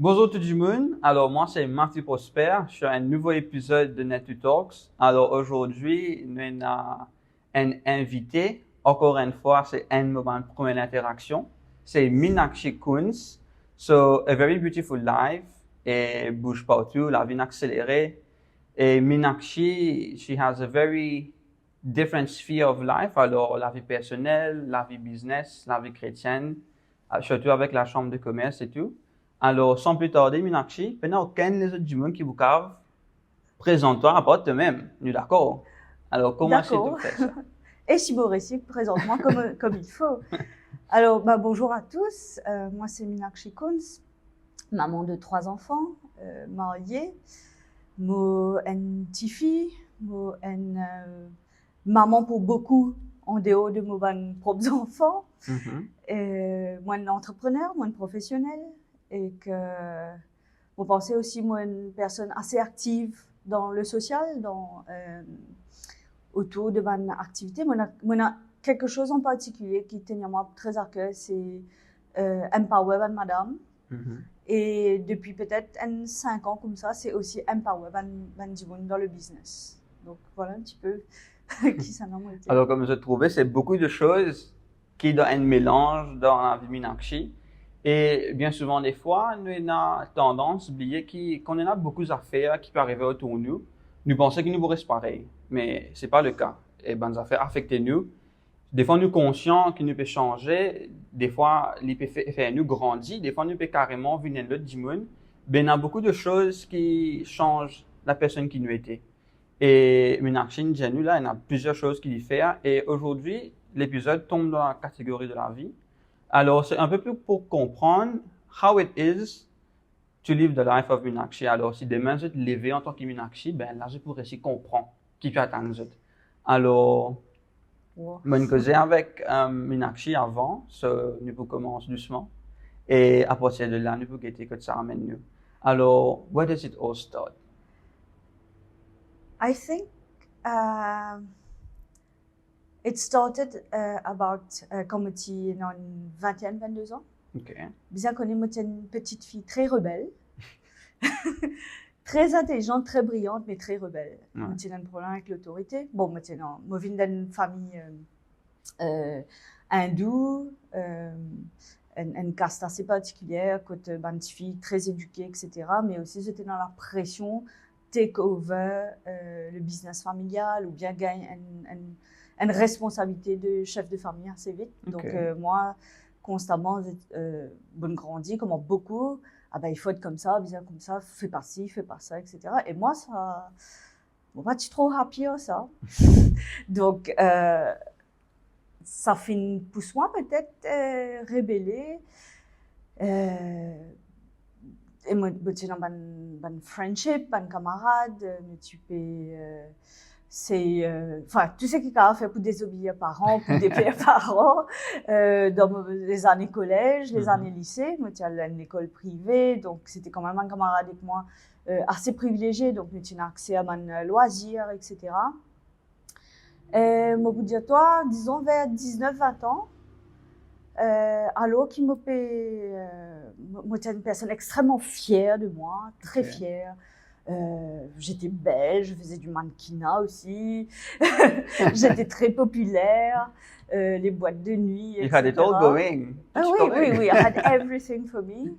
Bonjour tout le monde. Alors, moi, c'est Mathieu Prosper. Je suis à un nouveau épisode de Net Talks. Alors, aujourd'hui, nous avons un invité. Encore une fois, c'est un moment de première interaction. C'est Meenakshi Kunz. So, a very beautiful life. Et bouge partout, la vie accélérée. Et Meenakshi, she has a very different sphere of life. Alors, la vie personnelle, la vie business, la vie chrétienne, surtout avec la chambre de commerce et tout. Alors, sans plus tarder, Meenakshi, maintenant, aucun des autres du monde qui vous cave, présente-toi à part toi-même. Nous d'accord? Alors, comment est-ce que tu fais ça? Et si beau récit, présente-moi comme il faut. Alors, bonjour à tous. Moi, c'est Meenakshi Kunz, maman de 3 enfants, mariée. Moi, une petite fille. Moi, une maman pour beaucoup, en dehors de mes propres enfants. Moi, une entrepreneur, moi, une professionnelle. Et que vous pensez aussi, moi, une personne assez active dans le social, autour de ma activité. Moi, quelque chose en particulier qui tenait à moi très à cœur, c'est Empower Madame. Et depuis peut-être 5 ans comme ça, c'est aussi Empower dans le business. Donc voilà un petit peu qui ça m'a été. Alors, comme je trouvais, c'est beaucoup de choses qui ont un mélange dans la vie Meenakshi. Et bien souvent, des fois, nous avons tendance à oublier qu'on a beaucoup d'affaires qui peuvent arriver autour de nous. Nous pensons que nous vous restons pareil, mais ce n'est pas le cas. Et ben, les affaires affectent nous. Des fois, nous sommes conscients que nous pouvons changer. Des fois, ils peuvent faire nous grandir. Des fois, nous pouvons carrément venir de l'autre du monde. Ben, il y a beaucoup de choses qui changent la personne qui nous était. Et Meenakshi, nous, là, il y a plusieurs choses qu'il fait. Et aujourd'hui, l'épisode tombe dans la catégorie de la vie. Alors, c'est un peu plus pour comprendre how it is to live the life of Meenakshi. Alors, si demain je te lever en tant que Meenakshi, ben là, je pourrais essayer de comprendre qui peut attendre. Alors, bonne cause avec Meenakshi avant, nous pouvons commencer doucement. Et à partir de là, nous pouvons guetter que ça amène nous. Alors, where does it all start? I think it started about comme tu es dans une 22 ans. OK. Bien connu, moi, j'étais une petite fille très rebelle. Très intelligente, très brillante, mais très rebelle. Ouais. Moi, j'ai un problème avec l'autorité. Bon, moi, je viens d'une famille hindoue, une caste assez particulière, côté une fille très éduquée, etc. Mais aussi, j'étais dans la pression, take over le business familial ou bien gagner une responsabilité de chef de famille assez vite. Okay. Donc, moi, constamment, bonne grandie, comme beaucoup. Ah ben, il faut être comme ça, bien comme ça, fais pas ci, fais pas ça, etc. Et moi, ça, bon, je suis trop happy à ça. Donc, ça pousse moi peut-être rébeller. Et moi, j'ai une friendship, une camarade, mais tu peux, c'est, enfin, tout ce qui a fait pour désobéir parents, pour déplaire parents, dans les années collège, les années lycée. Moi, tu as une école privée, donc c'était quand même un camarade avec moi assez privilégié, donc tu as accès à mon loisir, etc. Et au bout de toi, disons vers 19-20 ans, alors qu'il me paie, moi, j'étais une personne extrêmement fière de moi, très fière. J'étais belle, je faisais du mannequinat aussi. J'étais très populaire, les boîtes de nuit, etc. You had it all going. Oui, I had everything for me.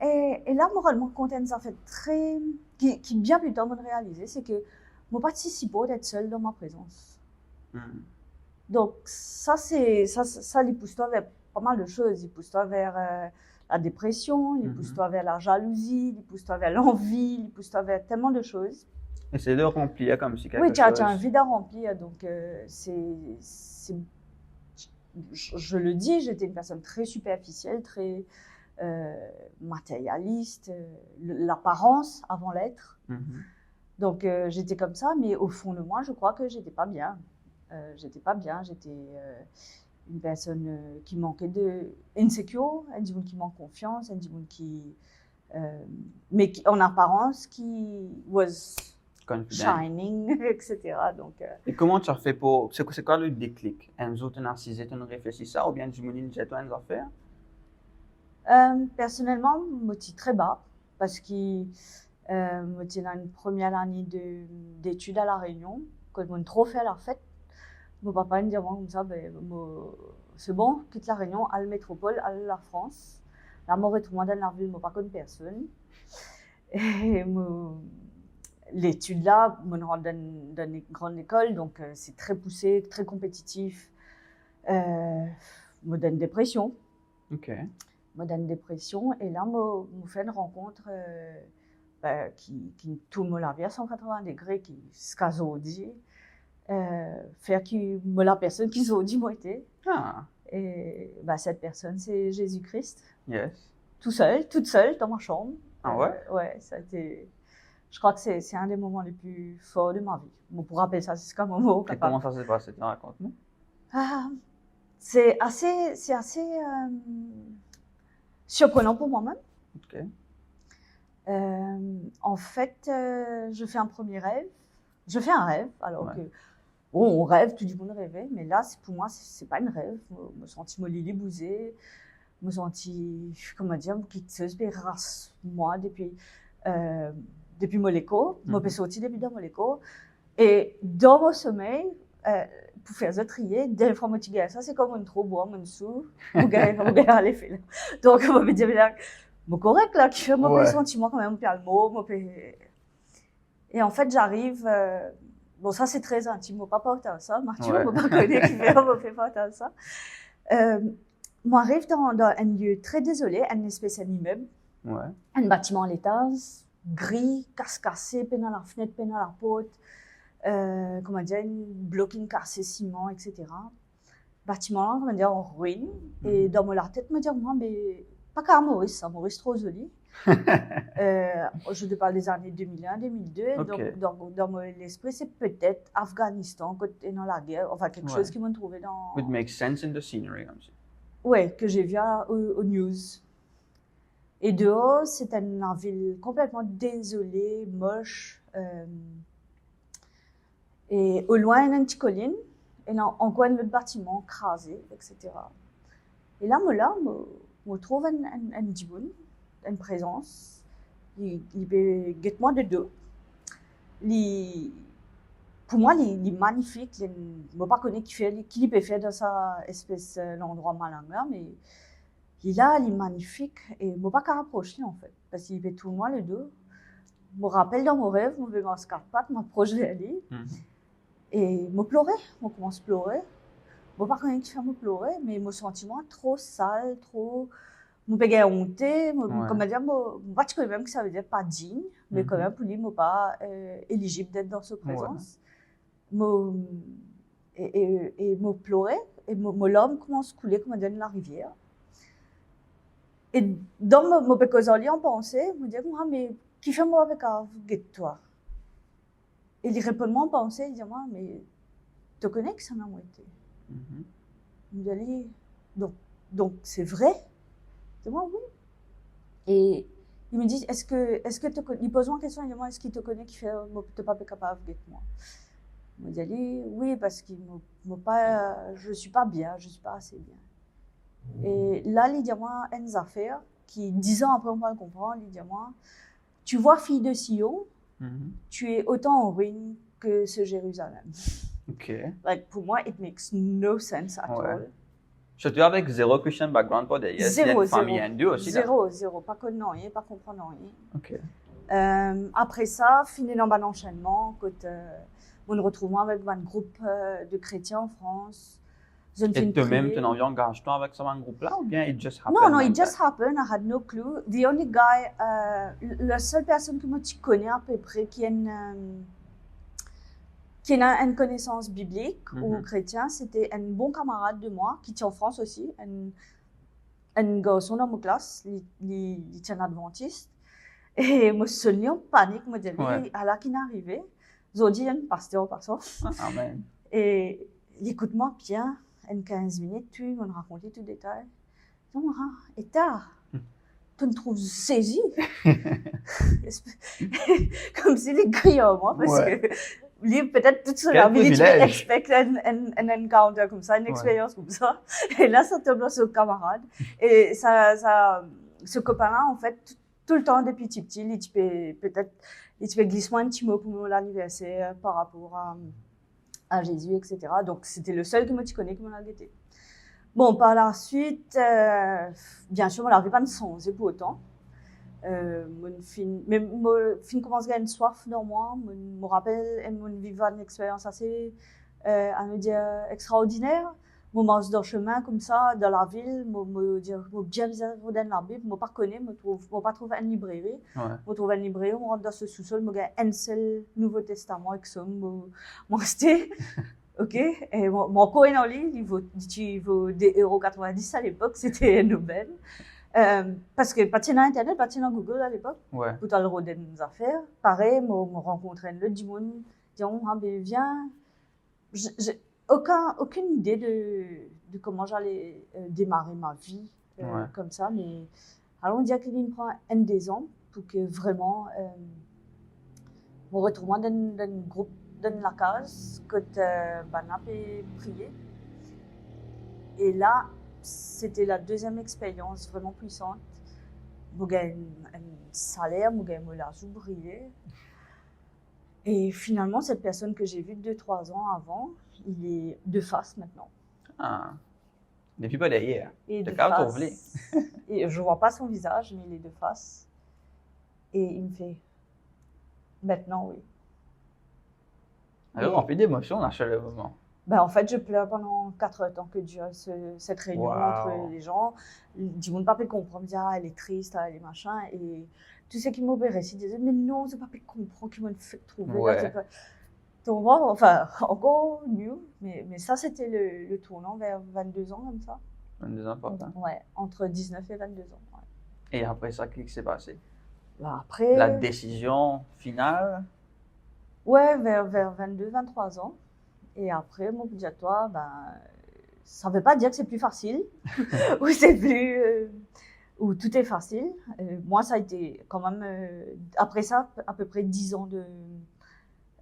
Et là, moralement, quand ça fait très, qui bien plus tard m'a réalisé, c'est que moi participe d'être seule dans ma présence. Donc ça il pousse-toi vers pas mal de choses. Il pousse-toi vers la dépression, il pousse-toi vers la jalousie, il pousse-toi vers l'envie, il pousse-toi vers tellement de choses. Essayer de remplir comme si quelque chose. Oui, tu as un vide à remplir. Donc je le dis, j'étais une personne très superficielle, très matérialiste, l'apparence avant l'être. Donc j'étais comme ça, mais au fond de moi, je crois que j'étais pas bien. J'étais une personne qui manquait insecure, un qui manque confiance, un qui mais qui, en apparence qui was confident. Shining, etc. Donc, et comment tu as fait pour, c'est quoi le déclic? Un jour tu as assisé, tu as réfléchi ça ou bien tu me dis j'ai toi une affaire? Personnellement, je suis très bas parce que je suis dans une première année d'études à La Réunion, que je trop fait à la fête. Mon papa me dit comme ça, c'est bon, quitte La Réunion, à la métropole, à la France. Là, je retrouve dans la ville, je ne connais personne. Et l'étude là, je rentre dans une grande école, donc c'est très poussé, très compétitif. Je donne une dépression. OK. Je donne une dépression et là, je fais une rencontre qui tourne la vie à 180 degrés, qui se casse dit. Faire que la personne qui s'est dit, moi, était. Ah. Et cette personne, c'est Jésus-Christ. Yes. Toute seule, dans ma chambre. Ah ouais? Ouais, ça a été. Je crois que c'est un des moments les plus forts de ma vie. Bon, pour rappeler ça, c'est comme un mot. Et comment ça s'est passé? Raconte-nous. C'est assez surprenant pour moi-même. OK. En fait, je fais un premier rêve. Je fais un rêve, alors Ouais. que bon, on rêve, tout le monde rêvait, mais là, pour moi, c'est pas un rêve. Je me sens Lily bousée, je me sens, comment dire, quitteuse, race moi depuis Moléco, je me sorti depuis dans Moléco, et dans mon sommeil, pour faire ce trier, des fois, je me ça, c'est comme un trop bois, un sou, vous gagnez les fils. Donc, je me dis, c'est correct, là, qui fait mon sentiment quand même, puis le mot, et en fait, j'arrive, bon, ça c'est très intime, je ne peux pas porter à ça, Mathieu, je ne peux pas connaître qui fait, je ne peux pas porter à ça. Moi, j'arrive dans un lieu très désolé, un espèce d'immeuble, un bâtiment à l'étage, gris, cassé, peine à la fenêtre, peine à la porte, comment dire, une bloquine cassée, ciment, etc. Bâtiment là, comment dire, en ruine, et dans ma tête, me dire, moi, mais pas qu'à Maurice, ça, Maurice trop joli. Je te parle des années 2001-2002, Okay. donc dans mon esprit, c'est peut-être Afghanistan, côté dans la guerre, enfin quelque chose qui m'a trouvé dans. It makes sense in the scenery, comme ça. Ouais, que j'ai vu aux news. Et dehors, c'est une ville complètement désolée, moche. Et au loin, il y a une petite colline, et en coin, le bâtiment crasé, etc. Et là, je trouve un diboun, une présence. Il peut guette-moi de deux. Pour moi, il est magnifique. Je ne sais pas qui peut faire dans sa espèce l'endroit malin là, mais il est magnifique et je ne peux pas rapprocher en fait, parce qu'il peut tout moi les deux. Je me rappelle dans mon rêve, je vais dans ce carpat, je m'approche de lui et je pleurais. Je commence à pleurer. Je ne sais pas comment il fait me pleurer, mais mon sentiment trop sale, trop. Je me suis honte, comme dire, je sais même que ça veut dire pas digne, mais quand même pour lui, je ne suis pas éligible d'être dans sa présence. Et je pleurais, et mon larme commence à couler comme dans la rivière. Et dans mon pécosoli, on pensait, je me disais, mais qui fait moi avec toi? Et il répond moi en pensée, il dit, mais tu connais que ça n'a pas été? Je me dis, donc c'est vrai? Je dis, oui. Et il me dit, est-ce que il pose une question, il dit, est-ce qu'il te connaît qui fait, tu n'es pas capable de moi? Je me dis, oui, parce que je ne suis pas bien, je ne suis pas assez bien. Et là, il dit, une affaire qui, 10 ans après, on va le comprendre, il dit, tu vois, fille de Sion, tu es autant en ruine que ce Jérusalem. OK. Like, pour moi, it makes no sense at all. Surtout avec zéro Christian background pour derrière. Il y a une famille hindoue aussi. Zéro. Pas connaître rien, pas comprendre rien. OK. Après ça, fini dans un enchaînement, quand on retrouve avec un groupe de chrétiens en France. Et toi-même, tu engagé-toi avec ce groupe-là ou bien it just happened? Non, it just happened. I had no clue. The only guy, la seule personne que moi tu connais à peu près qui a une connaissance biblique ou chrétien, c'était un bon camarade de moi qui tient en France aussi, un garçon dans ma classe, il tient adventiste. Et moi, je suis en panique, je me dis, à la qui est arrivé, j'ai dit, un pasteur par ça. Amen. Et il écoute-moi bien. En 15 minutes, tu m'as raconté tout le détail. Et tard, tu me trouves saisi. Comme s'il est crié à moi, parce que Livre peut-être toute Quel la vie, tu privilège. expectes un encounter comme ça, une expérience comme ça. Et là, ça tombe sur le camarade. Et ce copain-là, en fait, tout le temps, depuis petit, il te fait peut-être, il te fait glissement un petit mot pour l'anniversaire par rapport à Jésus, etc. Donc, c'était le seul que moi, tu connais qui m'en a guetté. Bon, par la suite, bien sûr, on n'arrive pas de songer pour autant. Mais mon film commence à avoir une soif dans moi. Me rappelle, mon vivre une expérience assez, à me dire, extraordinaire. Mon marche dans le chemin comme ça, dans la ville, me dire, bien bizarre dans la Bible, me pas connaître, me pas trouver une librairie. Me trouver une librairie, on rentre dans ce sous-sol, me gagne un seul Nouveau Testament avec ça, moi c'était. Ok, et mon coin en ligne, il vaut des €90 à l'époque, c'était Nobel. Parce que pas de Internet, pas de Google à l'époque. Ouais. Pour aller roder nos affaires. Pareil, me rencontrer le du monde, disons, ah ben viens. J'ai aucune idée de comment j'allais démarrer ma vie comme ça, mais allons dire qu'il me prend un des ans pour que vraiment me retrouve dans un groupe dans la case que Banap et prier. Et là, c'était la deuxième expérience vraiment puissante. J'ai gagné un salaire, j'ai gagné l'argent briller. Et finalement, cette personne que j'ai vue 2-3 ans avant, il est de face maintenant. Ah. Depuis pas d'ailleurs. Et de face. Et je vois pas son visage, mais il est de face. Et il me fait, maintenant oui. Alors, rempli d'émotions dans chaque moment. Ben, en fait, je pleure pendant 4 heures tant que dure cette réunion entre les gens. Du monde pas pu comprendre, me dire, ah, elle est triste, elle est machin. Et tous ceux qui m'obéissaient, ils disaient, mais non, c'est pas pu comprendre, qui m'ont fait trouver. Ouais. Donc, enfin, encore mieux. Mais ça, c'était le tournant vers 22 ans, comme ça. 22 ans, pardon. Ouais, entre 19 et 22 ans. Ouais. Et après ça, qu'est-ce qui s'est passé? Ben, après. La décision finale? Ouais, vers 22-23 ans. Et après, mon pédiatoire, ben, ça ne veut pas dire que c'est plus facile, ou c'est plus, ou tout est facile. Moi, ça a été quand même, après ça, à peu près 10 ans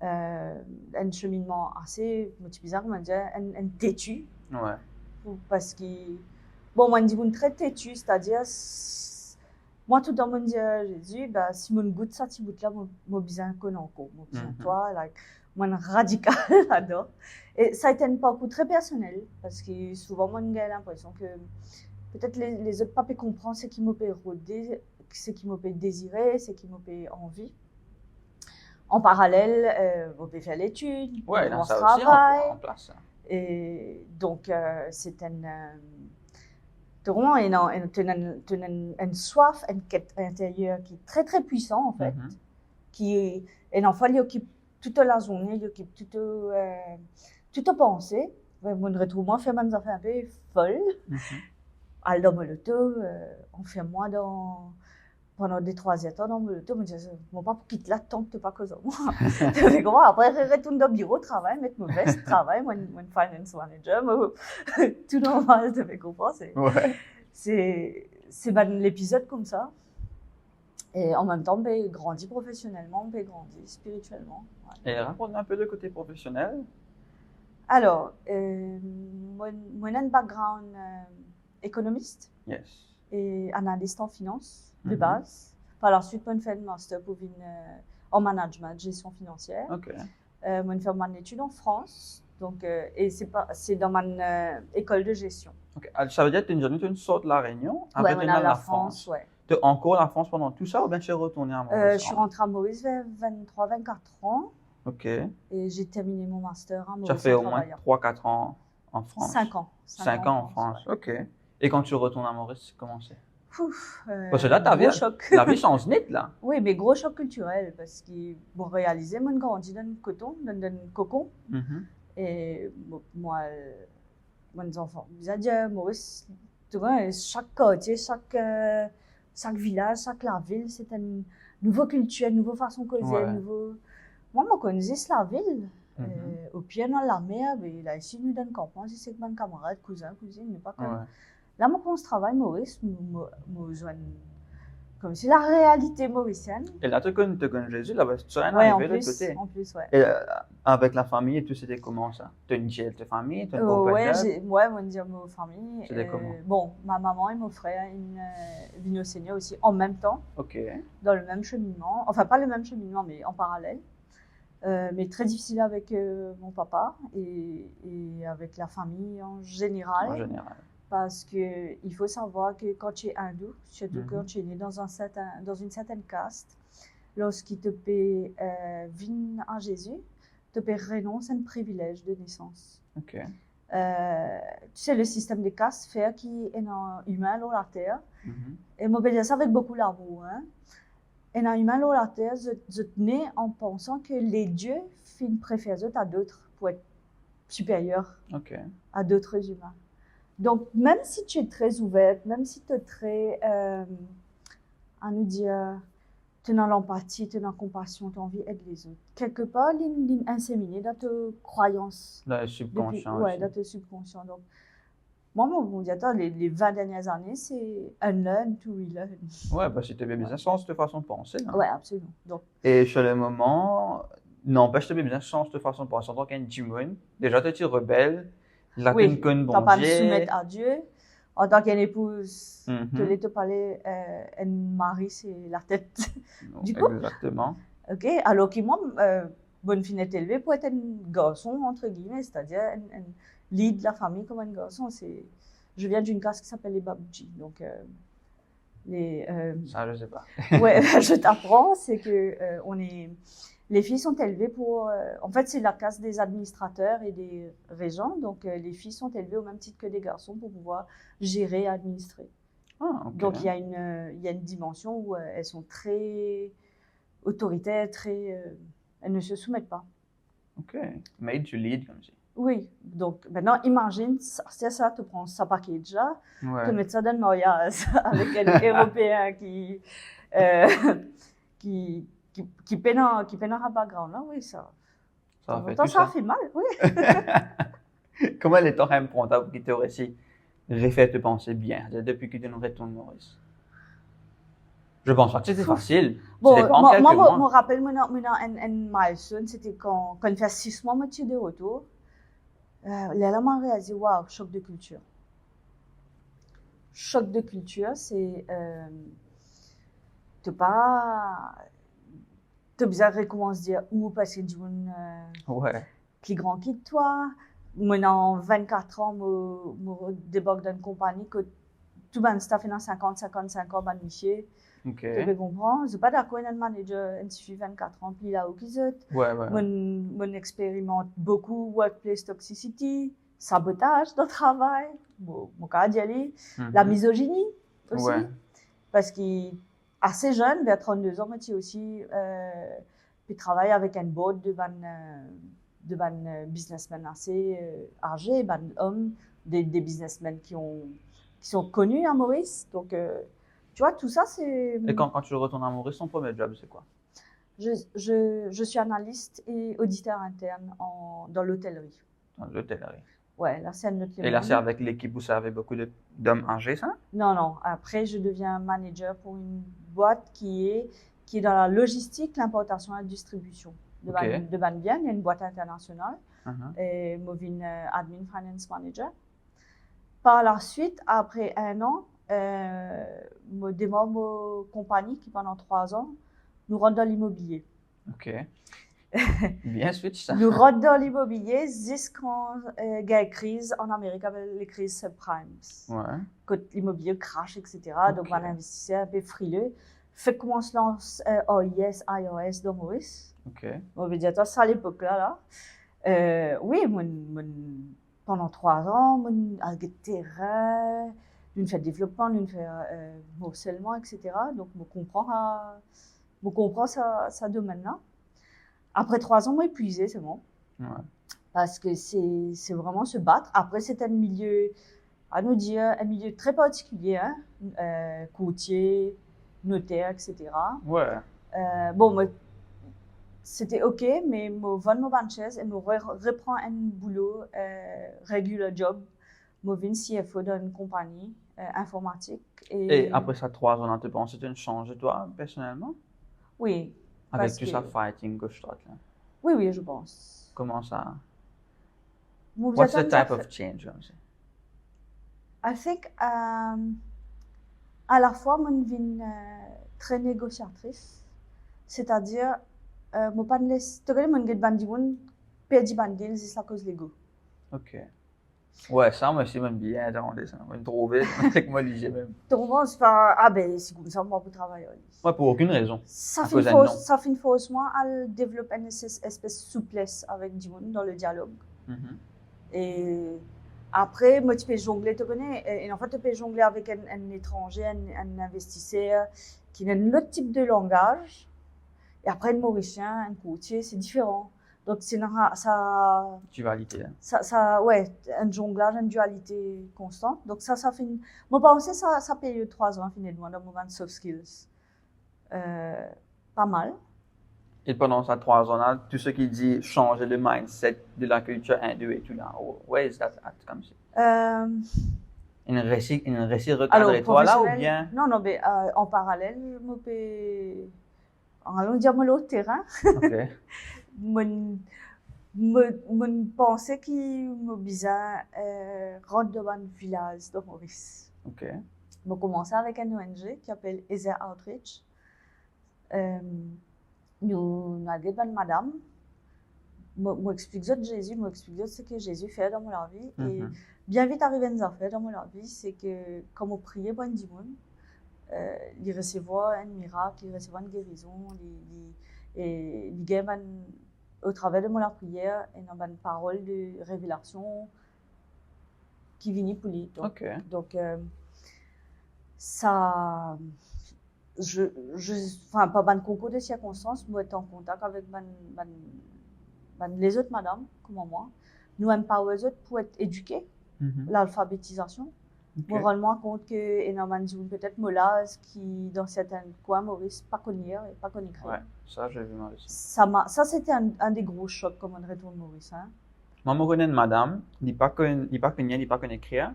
un cheminement assez, c'est bizarre, comment dire, un têtu. Ouais. Parce que, bon, moi, je dis très têtu, c'est-à-dire, moi, tout le temps, je dis Jésus, ben, si mon goûte ça, si goûte là, moi, bien connais encore, moi, bien toi, like, moi, radical là-dedans. Et ça a été un parcours très personnel, parce que souvent, moi, j'ai l'impression que peut-être les autres papes comprennent ce qui m'ont rodé, ce qui m'ont désiré, ce qui m'ont envie. En parallèle, on peut faire l'étude, ouais, on ça travaille. Aussi en place. Et donc, c'est une soif, une quête intérieure qui est très, très puissante, en fait. Qui est un enfant qui occupe toute la journée, qui occupe toute pensée. Mon retrouve-moi fait mes affaires un peu folles. Aller dans mon auto, on fait moi pendant des 3 heures dans mon auto, je me disais, mon papa quitte là tant que tu n'es pas cause de moi. Après, je retourne dans le bureau, travail, mettre mon veste, travail, mon finance manager, tout normal, tu fais comprendre. C'est l'épisode comme ça. Et en même temps, on grandit professionnellement, on grandit spirituellement. Ouais. Et raconte un peu le côté professionnel. Alors, moi, j'ai un background économiste et analyste en finance de base. Par la suite, je fais un master en management, gestion financière. Je fais mon étude en France. Donc, et c'est dans mon école de gestion. Ça veut dire que tu es une sorte de la Réunion, après tu es dans la France. Ouais. Tu es encore en France pendant tout ça ou bien tu es retourné à Maurice? Je suis rentrée à Maurice vers 23-24 ans. Et j'ai terminé mon master à Maurice. Ça fait au moins 3-4 ans en France? 5 ans. 5 ans en France, ouais. Et quand tu retournes à Maurice, comment c'est? Parce que là, la vie change net, là. Oui, mais gros choc culturel, parce qu'ils vont réaliser, moi, grandi dans un cocon. Et moi, mes enfants, ils ont dit, Maurice, tu vois, chaque quartier, chaque village, chaque la ville, c'est une nouvelle culture, une nouvelle façon de causer, Moi, je connaissais la ville. Au pied dans la mer, il a ici, nous donne campagne, c'est que mes camarades, cousins, cousines, mais pas comme. Là, moi, quand je travaille, Maurice, comme c'est la réalité mauricienne. Et là, tu connais Jésus, là-bas, tu serais Ouais, arrivé de l'autre côté. en plus, ouais. Et avec la famille et tout, c'était comment ça? Tu as une diète de famille? Tu as une bonne Ouais, période? moi, on dit ma famille. C'était comment? Bon, ma maman et mon frère, une vino senior aussi, en même temps, OK. dans le même cheminement. Enfin, pas le même cheminement, mais en parallèle. Mais très difficile avec mon papa et avec la famille en général. En général. Parce qu'il faut savoir que quand tu es hindou, surtout quand tu es né dans une certaine caste, lorsqu'il te paie vin à Jésus, te paie renonce à un privilège de naissance. OK. Tu sais, le système de caste fait qu'il y a un humain sur la terre. Et moi, je dis ça avec beaucoup d'amour. Hein. Et un humain sur la terre, je né en pensant que les dieux préfèrent à d'autres pour être supérieurs à d'autres humains. Donc, même si tu es très ouverte, même si tu es très, à nous dire, tu as l'empathie, tu as la compassion, tu as envie d'aider les autres, quelque part, il est inséminé dans tes croyances. Dans le subconscient. Oui, dans tes subconscients. Donc, moi, mon diateur, les 20 dernières années, c'est unlearn to relearn. Ouais, parce que tu avais bien sens de façon de penser. Hein. Oui, absolument. Donc, et sur le moment, n'empêche, tu avais bien sens de façon de penser. En tant qu'un Jimoun, déjà, tu es rebelle. Là, tu es une tu n'as pas à me soumettre à Dieu. En tant qu'une épouse, tu l'as te parler, un mari, c'est la tête du couple. Exactement. OK. Alors que moi, bonne fille est élevée pour être un garçon, entre guillemets, c'est-à-dire un lead de la famille comme un garçon. Je viens d'une caste qui s'appelle les Babouji. Donc, ça, je ne sais pas. Ouais, je t'apprends, c'est que les filles sont élevées pour... en fait, c'est la caste des administrateurs et des régents. Donc, les filles sont élevées au même titre que les garçons pour pouvoir gérer et administrer. Ah, okay. Donc, il y a une dimension où elles sont très autoritaires, elles ne se soumettent pas. OK. Made to lead, comme ça. Oui. Donc, maintenant, imagine, c'est ça, tu prends ça package là, tu mets ça dans le mariage avec un Européen qui peine un background là, oui, ça fait mal, oui. Comment les temps improntables qui t'auraient aussi refait te penser bien depuis que tu nous retournes Maurice? Je pense pas que c'était facile. Bon, moi, je me rappelle un milestone, c'était quand il fait 6 mois que je suis de retour. Là, m'a réalisé, waouh, choc de culture. Choc de culture, c'est t'as besoin de recommencer à dire où parce que tu plus grand que toi. Maintenant, 24 ans, je débarque dans une compagnie que tout le staff est dans 50-55 ans, magnifié. Okay. Tu peux comprendre. Je ne suis pas d'accord avec un manager, il suffit 24 ans, puis là où qu'ils sont. Je expérimente beaucoup workplace toxicity, sabotage dans le travail, mon cas d'y aller, la misogynie aussi. Parce qu'assez jeune, vers 32 ans, je aussi travaille avec un board de businessmen assez âgés, hommes, des businessmen qui sont connus à Maurice. Donc, tu vois, tout ça, c'est... Et quand tu retournes à Maurice, ton premier job, c'est quoi? Je suis analyste et auditeur interne dans l'hôtellerie. Dans l'hôtellerie? Ouais, là, c'est un autre Et là, c'est avec l'équipe où ça avait beaucoup d'hommes âgés, ça? Non. Après, je deviens manager pour une boîte qui est dans la logistique, l'importation et la distribution de Banbian. Il y a une boîte internationale. Et moi, je suis admin finance manager. Par la suite, après 1 an, je démarre ma compagnie qui, pendant 3 ans, nous rentre dans l'immobilier. OK. Bien switch, ça. Nous rentrons dans l'immobilier jusqu'à il y a une crise en Amérique avec les crises subprimes. Quand l'immobilier crash, etc. Donc, un investisseur un peu frileux. Fait qu'on se lance OIS, IOS dans Maurice. On veut dire, ça à l'époque là. Oui, pendant 3 ans, avec le terrain, nous fait développement, nous fait morcellement, etc. Donc, je comprends ça domaine-là. Après 3 ans, moi, épuisé, c'est bon. Parce que c'est vraiment se battre. Après, c'est un milieu, à nous dire, un milieu très particulier, hein? Courtier, notaire, etc. Bon, moi, c'était OK, mais je vends mon banque chaise et je reprends un boulot, regular job, Moi, je suis CFO d'une compagnie informatique. Et après ça, 3 ans, tu penses que tu as changé, toi, personnellement? Oui. Avec parce tout que- ça fighting gauche-droite, là. Oui, je pense. Comment ça? Moi, What's the j'attends ça type of fait- change, comme ça? I think, à la fois, moi, je suis très négociatrice. C'est-à-dire, moi, pas de laisse. Tu connais, moi, je suis perdu bandil, c'est à cause de l'ego. OK. Ouais, ça, moi aussi, j'aime bien attendre ça. Moi, trop vite, c'est que moi, j'ai même. Donc, moi, c'est pas, ah ben, c'est comme ça, moi, pour travailler. Ouais, pour aucune raison. Ça À fait, cause d'un nom. ça fait une fausse, moi, à développer une espèce de souplesse avec du monde dans le dialogue. Mhm. Et après, moi, tu peux jongler, tu connais, et en fait, tu peux jongler avec un étranger, un investisseur qui a un autre type de langage. Et après, un Mauricien, un courtier, c'est différent. Donc, ça, Dualité, là. ouais, un jonglage, une dualité constante. Donc, ça fait une. Moi, je pense que ça paye 3 ans, finalement, dans le moment de soft skills. Pas mal. Et pendant ces 3 ans-là, tout ce qui dit changer le mindset de la culture hindoue et tout là, where is that at, comme ça? Une récit recadré toi là ou bien? Non, mais en parallèle, je me peux. En allant dire, moi, l'autre terrain. OK. Je pensais qu'il me bizarre rendre devant un village de Maurice. OK. Je commençais avec une ONG qui s'appelle Ezer Outreach. Nous avons une madame. Je explique Jésus, je explique ce que Jésus fait dans ma vie. Et bien vite arrivé une affaire dans ma vie, c'est que quand on priait pour un démon, il recevait un miracle, il recevait une guérison, il gagne au travers de la prière une parole de révélation qui vient pour lui. Donc, ça, enfin, pas un concours de circonstances, moi, être en contact avec les autres madames, comme moi. Nous empower les autres pour être éduqués, l'alphabétisation. OK. Moi, je me rends compte que peut-être Molaz qui, dans certains coins, Maurice, pas connu et pas connu. Ouais, ça, j'ai vu moi aussi. Ça c'était un des gros chocs comme on retourne Maurice. Hein? Moi, je connais une madame, il n'est pas connu, il pas connu écrire,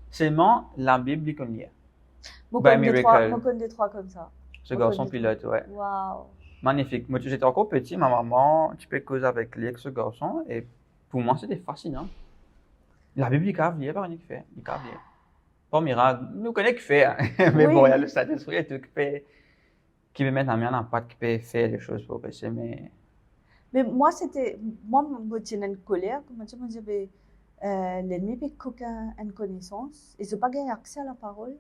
seulement la Bible, il connaît. Moi, By je miracle. connais des trois comme ça. Ce garçon pilote, ouais. Waouh. Magnifique. Moi, j'étais encore petit, ma maman, tu peux causer avec lui, avec ce garçon, et pour moi, c'était fascinant. La Bible, il cave, il n'y a pas rien qui fait. Il cave, pas miracle, nous connaissons qui fait, hein. Mais Oui. bon, il y a le Saint-Esprit et tout qui peut mettre la main dans la pâte, qui peut faire les choses pour passer, mais. Mais moi, je me tenais une colère, comme je me disais, l'ennemi peut qu'aucun une connaissance, et je n'ai pas gagné accès à la parole.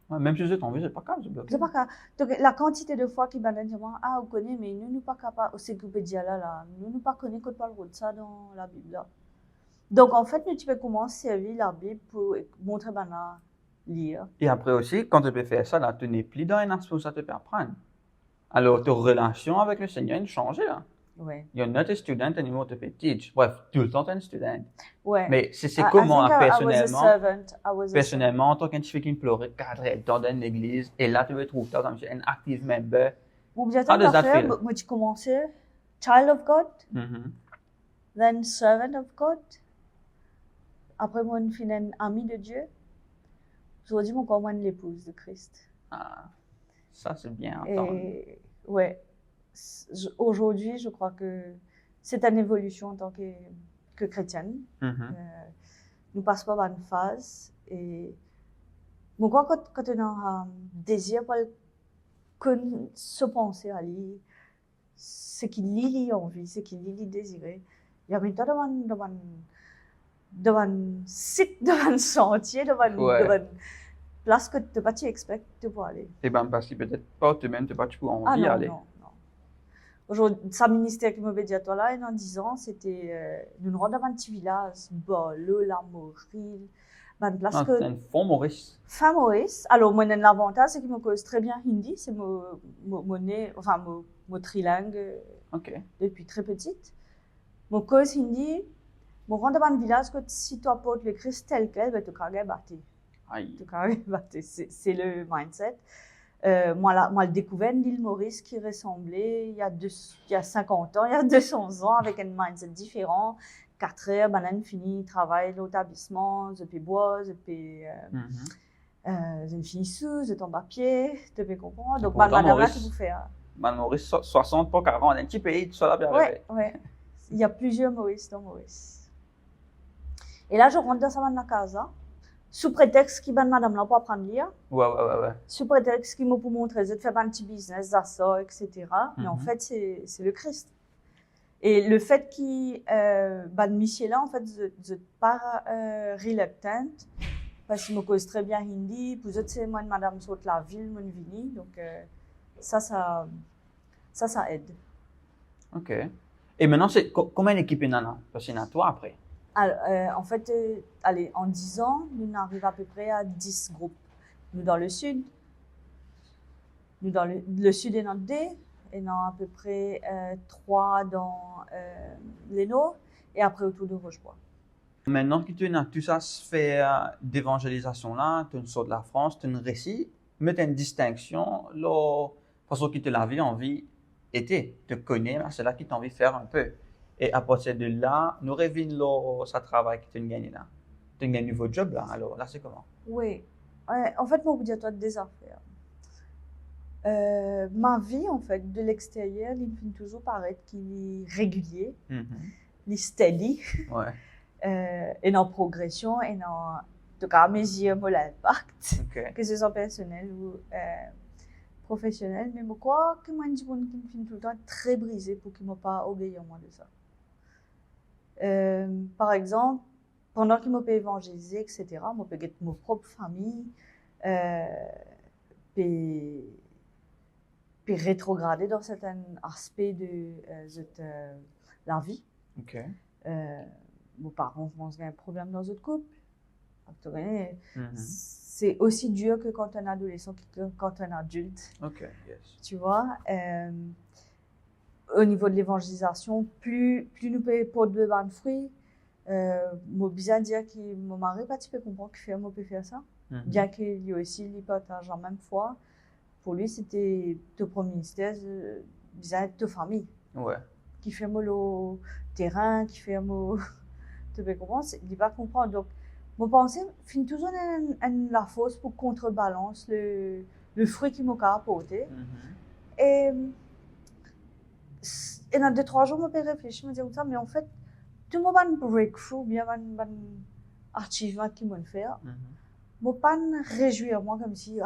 Ouais, même si vous êtes en vie, c'est pas grave, c'est bloqué. C'est pas grave. Donc, la quantité de fois qu'il m'a dit, ah, vous connaissez, mais nous ne sommes pas capables, c'est que vous dire là, nous ne pas connaissons qu'on parle de ça dans la Bible. Là. Donc, en fait, nous, tu peux commencer à servir la Bible pour montrer à lire. Et après aussi, quand tu peux faire ça, là, tu n'es plus dans un aspect où ça te peut apprendre. Alors, ta relation avec le Seigneur a changé, là. Ouais. You're not a student anymore, tu peux teach. Bref, tout le temps, tu es un student. Ouais. Mais c'est comment, personnellement, personnellement, en tant qu'individu qui pleurait, cadré dans l'église, et là, tu veux trouver ça comme un active member. Bon, bien How does that feel? moi, tu commences, child of God, Mhm. then servant of God. Après, moi, je suis un ami de Dieu. Aujourd'hui, moi, comme l'épouse de Christ. Ah, ça, c'est bien à entendre. Et ouais, aujourd'hui, je crois que c'est une évolution en tant que chrétienne. Mhm. Nous passons pas par une phase. Et bon, quand on a un désir pour se penser à lui, ce qu'il lit envie, ce qu'il lit désirer, il y a même temps devant un site, devant un sentier, devant une place que tu n'as pas expecté de pouvoir aller. Et bien, parce que peut-être pas toi-même, tu n'as pas envie d'aller. Non. Aujourd'hui, sa ministère qui m'a dit à toi là, dans 10 ans, c'était nous rendons dans un petit village, Bolo, la Morille, une place que. C'est un fond Maurice. Fin Maurice. Alors, moi, l'avantage, c'est qu'il me cause très bien hindi, c'est mon trilingue depuis très petite. Mon cause hindi, mon rendre dans un village que si tu apportes le Christ tel quel, ben, tu peux battre. C'est le mindset. Moi, le découvert l'île Maurice qui ressemblait il y a 50 ans, il y a 200 ans, avec un mindset différent, 4 heures, ben, fini travail, l'établissement, je peux boire, je peux, je finis sous, je tombe à pied, tu peux comprendre. Donc, madame là, tu peux faire. Madame Maurice, 60 pour 40, un petit pays, tout ça là, bien arrivé. Ouais. Il y a plusieurs Maurice dans Maurice. Et là, je rentre dans la casa, sous prétexte qu'il madame là pour apprendre à lire. Ouais. Sous prétexte qu'il m'a pour montrer, je fais un petit business, ça, etc. Mais en fait, c'est le Christ. Et le fait qu'il, monsieur là, en fait, je pas reluctant, parce qu'il me cause très bien hindi, puis c'est moi, madame saute la ville, mon vini, donc ça aide. Ok. Et maintenant, c'est combien d'équipes il y en a? Parce qu'il y en a toi après. Alors, en fait, en 10 ans, nous arrivons à peu près à 10 groupes. Nous dans le sud, le sud est notre D, et nous à peu près 3 dans l'Eno, et après autour de Rochebois. Maintenant que tu as tout ça sphère d'évangélisation là, tu sors de la France, tu as un récit, mais tu as une distinction, la façon que tu la vie en vie était, te connais, c'est là que tu as envie de faire un peu. Et à partir de là, nous revenons ça travail que tu as gagné là. Tu as gagné un nouveau job là, alors là c'est comment? Oui, en fait, moi, je vous dire toi des affaires. Ma vie, en fait, de l'extérieur, il me fait toujours paraître qu'il est régulier, il est steady, et dans progression, et dans, en tout cas, mes yeux, mon impact, que ce soit personnel ou professionnel. Mais je crois que moi, je me fais tout le temps très brisé pour qu'il ne m'a pas obéi en moi de ça. Par exemple, pendant qu'il m'a évangélisé, etc., je peux être ma propre famille, puis rétrograder dans certains aspects de la vie. Mes parents ont un problème dans notre couple. C'est aussi dur que quand on est adolescent que quand on est adulte. Tu vois, au niveau de l'évangélisation, plus nous pouvons porter de bonnes fruits, moi bien dire que mon mari pas peu comprendre que moi peut faire ça, bien qu'il y aussi il partage en même fois. Pour lui c'était ton premier ministère, bien ta famille. Qui fait moi le terrain, qui fait moi tu peux comprendre, il pas comprendre. Donc mon pensée finit toujours la force pour contrebalance le fruit qui m'a apporté. Et dans 2-3 jours, je me réfléchir, je me dis ça, mais en fait, tout le monde a un breakthrough, bien un achievement qui m'a fait. Je ne pas réjouir moi comme si,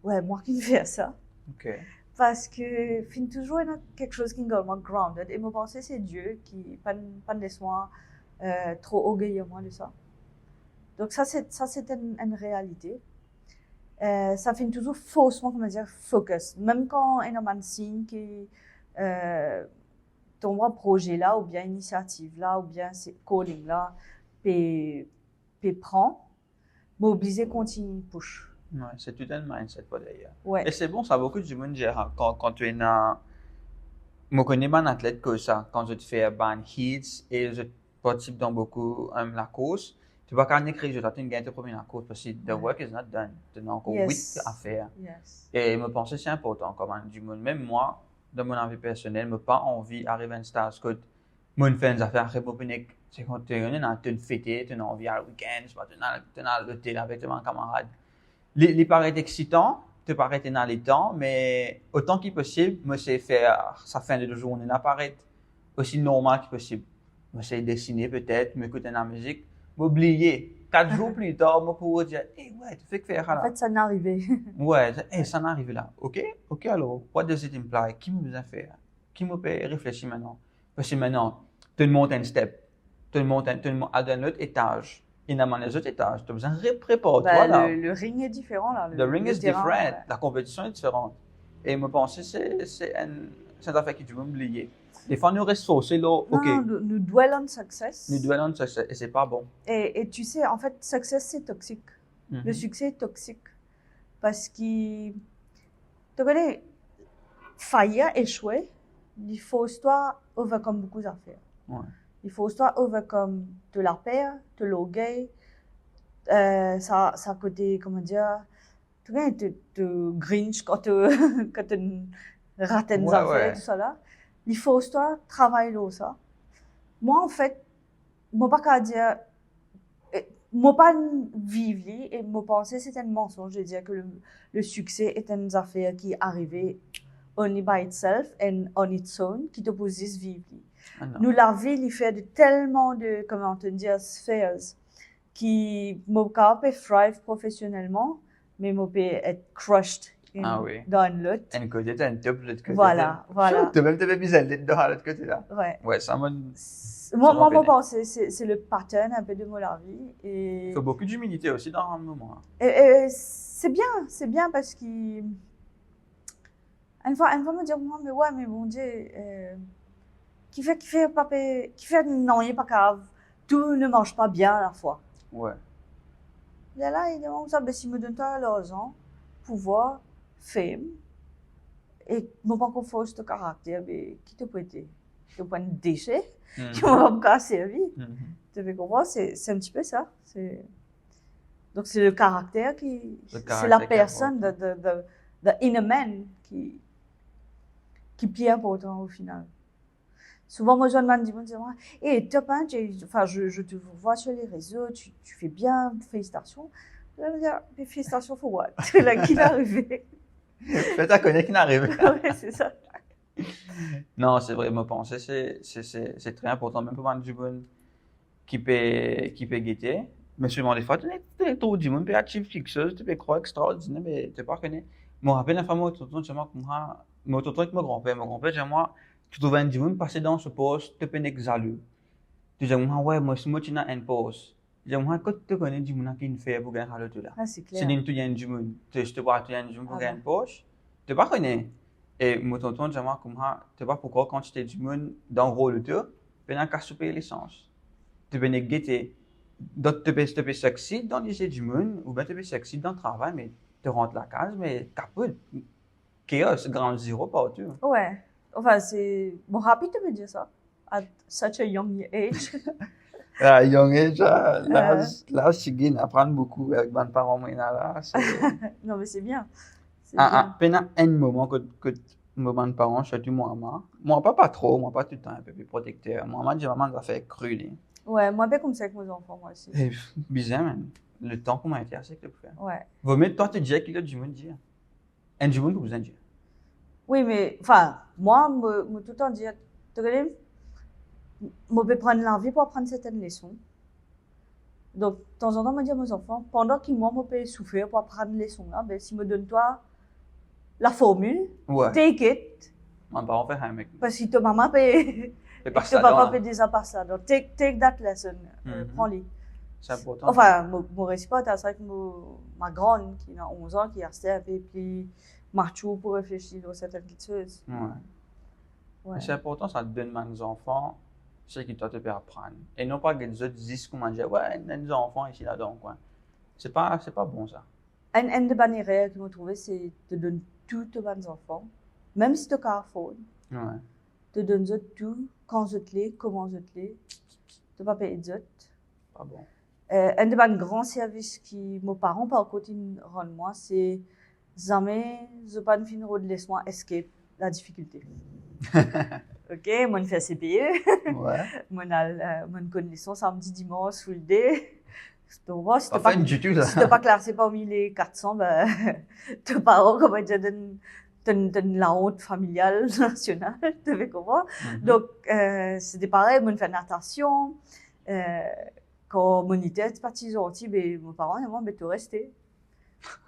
ouais, moi qui me fais ça. Parce que fin toujours il y a quelque chose qui est vraiment grounded. Et je pense c'est Dieu qui pas laisse-moi trop orgueilleux moi de ça. Donc ça c'est une réalité. Ça fait toujours faussement, comment dire, focus. Même quand il y a un signe qui ton projet là, ou bien initiative là, ou bien calling là, puis prend, mobiliser, continue, push. C'est tout un mindset pas d'ailleurs. Ouais. Et c'est bon, ça a beaucoup de monde dire quand tu es dans. Je connais un athlète comme ça, quand je te fais ban hits et je participe dans beaucoup la course. Tu vas quand même écrire, je t'attends gagner ta première course parce que the work is not done. Tu as encore 8 à faire. Et je pense que c'est important comme du monde. Même moi, dans mon envie personnelle, je n'ai pas envie d'arriver à un stade où je fais des affaires républicaines. C'est quand tu es dans une fête, tu as envie à un week-end, tu es dans l'hôtel avec tes camarades. Il paraît excitant, tu paraît dans les temps, mais autant qu'il possible, je sais faire sa fin de journée là paraît aussi normal que possible. Je sais dessiner peut-être, m'écouter la musique. M'oublier. 4 jours plus tard, je pourrais dire, ouais, tu fais que faire là. En fait, ça n'est arrivé. Ouais, ça n'est arrivé là. Ok, alors, what does it imply? Qui me besoin faire? Qui me peut réfléchir maintenant? Parce que maintenant, tu montes un step, tu montes à un autre étage. Et dans les autres étages, tu as besoin de préparer toi là. Le ring est différent là. Le ring is different. La compétition est différente. Et je pense que c'est une affaire que tu veux oublier. Des fois, nous restons c'est là, ok. Non, nous dwellons on success. Nous dwellons on success, et c'est pas bon. Et tu sais, en fait, success, c'est toxique. Le succès est toxique. Parce que, tu connais, faillir, échouer, il faut toi overcome beaucoup d'affaires. Il faut toi overcome de la peur, de l'orgueil, ça côté, comment dire, tu connais, de grinch quand tu rates des affaires, tout ça là. Il faut toi travailler là, ça. Moi, en fait, moi pas qu'à dire, moi pas vivre et moi penser c'est un mensonge de dire que le succès est une affaire qui est arrivée only by itself and on its own, qui te pose vivre. Ah non. Nous, la vie, il fait de tellement de, comment te dire, sphères, qui, moi, peut thrive professionnellement, mais moi, peut être crushed Ah oui. dans l'autre. Un côté, t'as un top, l'autre côté. Voilà, voilà. Tu même t'avais mis dedans à l'autre côté là. Ouais. Ouais, ça m'a. Moi, je pense que c'est le pattern un peu de moi, la vie. Et il faut beaucoup d'humilité aussi dans un moment. et c'est bien parce qu'il. Une fois, me dire, moi, mais ouais, mais bon Dieu, qui fait, non, il n'est pas grave. Tout ne marche pas bien à la fois. Ouais. Et là, il demande ça, ben, s'il me donne toi l'argent, pouvoir, fame, et non pas qu'on fasse ce caractère, ben, qui te prêter? Tu prends un déchet, qui va me casser la vie. Tu veux comprendre? C'est un petit peu ça. Donc, c'est le caractère c'est la personne, the inner man qui est plus important au final. Souvent, moi, je me dis, hey, top, hein, je te vois sur les réseaux, tu fais bien, félicitations. Je vais me dire, mais félicitations for what? C'est là qu'il est arrivé. Fais ta connaître qui n'arrive. Ouais, c'est ça. Non, c'est vrai, moi, penser, c'est très important, même pour moi, du monde qui peut guetter. Mais souvent, des fois, tu es trop du monde, tu es actif, fixeuse, tu peux croire extraordinaire, mais tu ne pas connais. Je me rappelle, une fois, moi, avec mon grand-père, j'ai moi, tu trouves un dimanche passer dans ce poste, tu peux n'exaler. Tu dis, ouais, moi, si moi, tu as un poste. Je dis, moi, quand tu connais du monde qui ne fait pour gagner le tout là. Ah, c'est clair. C'est tu as un dimanche, tu te vois, tu as un dimanche pour gagner un poste, tu ne pas connais. Et moi, tonton, je moi, tu sais pas pourquoi, quand tu es du monde dans le rôle de tout, tu n'as qu'à payer l'essence. Tu peux guetter. Donc, tu peux sexy dans les du monde, ou bien tu peux sexy dans le travail, mais tu rentres la case, mais capote. Chaos, grand zéro partout. Ouais. Enfin, c'est bon, rapide de me dire ça. At such a young age. À young age, là, je suis apprendre beaucoup avec mes parents, là. Non, mais c'est bien. Pendant un moment que mes parents, surtout moi, pas trop, moi, pas tout le temps un peu plus protecteur. Moi, j'ai vraiment des affaires crues. Ouais, moi, bien comme ça avec mes enfants, moi aussi. Bizarre, man. Le temps qu'on m'a été assez que tu faire. Ouais. Vaut mieux toi te dire qu'il y a du monde dire. Un du monde que vous en dire. Oui, mais, enfin, moi, tout le temps dire, tu connais, je peux prendre l'envie pour apprendre certaines leçons. Donc, de temps en temps, je dis à mes enfants, pendant qu'ils moi, je peux souffrir pour apprendre les leçons là, ben, si me donne toi la formule, ouais. Take it. Mes parents fait un mec. Parce que ta maman peut, ton papa peut déjà pas ça. Donc, take that lesson. Prends-les. C'est important. Enfin, mon récipient, c'est vrai que ma grande, qui a 11 ans, qui a resté un peu plus macho pour réfléchir sur certaines choses. Ouais. C'est important, ça te donne aux enfants ce qu'ils doivent te apprendre. Et non pas que les autres disent comment dire, ouais, il y a des enfants ici, là-dedans, quoi. C'est pas bon, ça. Une des bonnes erreurs que je trouve, c'est de donner tout aux enfants, même si tu as un phone. Ouais. Tu donnes tout, quand je te l'ai, comment je te l'ai. Tu ne pas payer de Pas bon. Un des grands services que mes parents, par contre, rendent moi, c'est jamais, je pas une fin de laisse-moi escape la difficulté. Ok, moi, je fais CPE. Ouais. Moi, je connais samedi, dimanche, full day. Donc, bon, si tu n'es pas classé parmi les 400, ben, tes parents, comment dire, donnent la honte familiale nationale, tu veux comprendre? Donc, c'était pareil, moi, je fais natation. Quand mon était parti gentil, mes parents, ils m'ont dit, tu restes.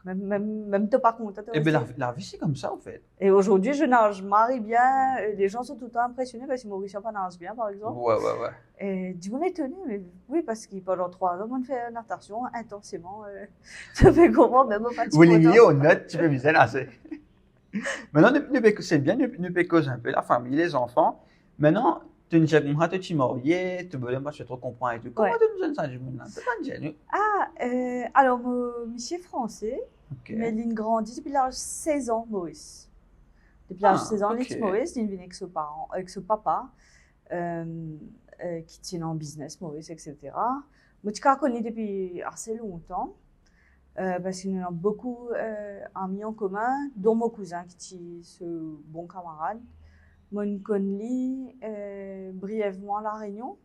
Même t'es pas content. Eh bien, la vie, c'est comme ça, en fait. Et aujourd'hui, je nage marie bien. Les gens sont tout le temps impressionnés parce que Maurice pas nage bien, par exemple. Ouais. Et du coup, on est étonné, mais oui, parce que pendant 3 ans, on fait natation intensément. Ça fait comment, même au fatigué. Oui, les on note, tu peux bien nager. Maintenant, c'est bien, nous peut causer un peu la famille, les enfants. Maintenant, tu ne sais pas, tu es marié, tu ne veux pas trop comprendre et tout. Comment tu nous donnes ça du monde? Tu pas dire. Alors, monsieur est français, mais il grandit depuis l'âge de 16 ans, Maurice. Depuis l'âge de 16 ans, Maurice, il vient avec son papa, qui tient en business, Maurice, etc. Moi, je le connais depuis assez longtemps, parce qu'il y a beaucoup d'amis en commun, dont mon cousin, qui est ce bon camarade. Moi, je connais brièvement La Réunion,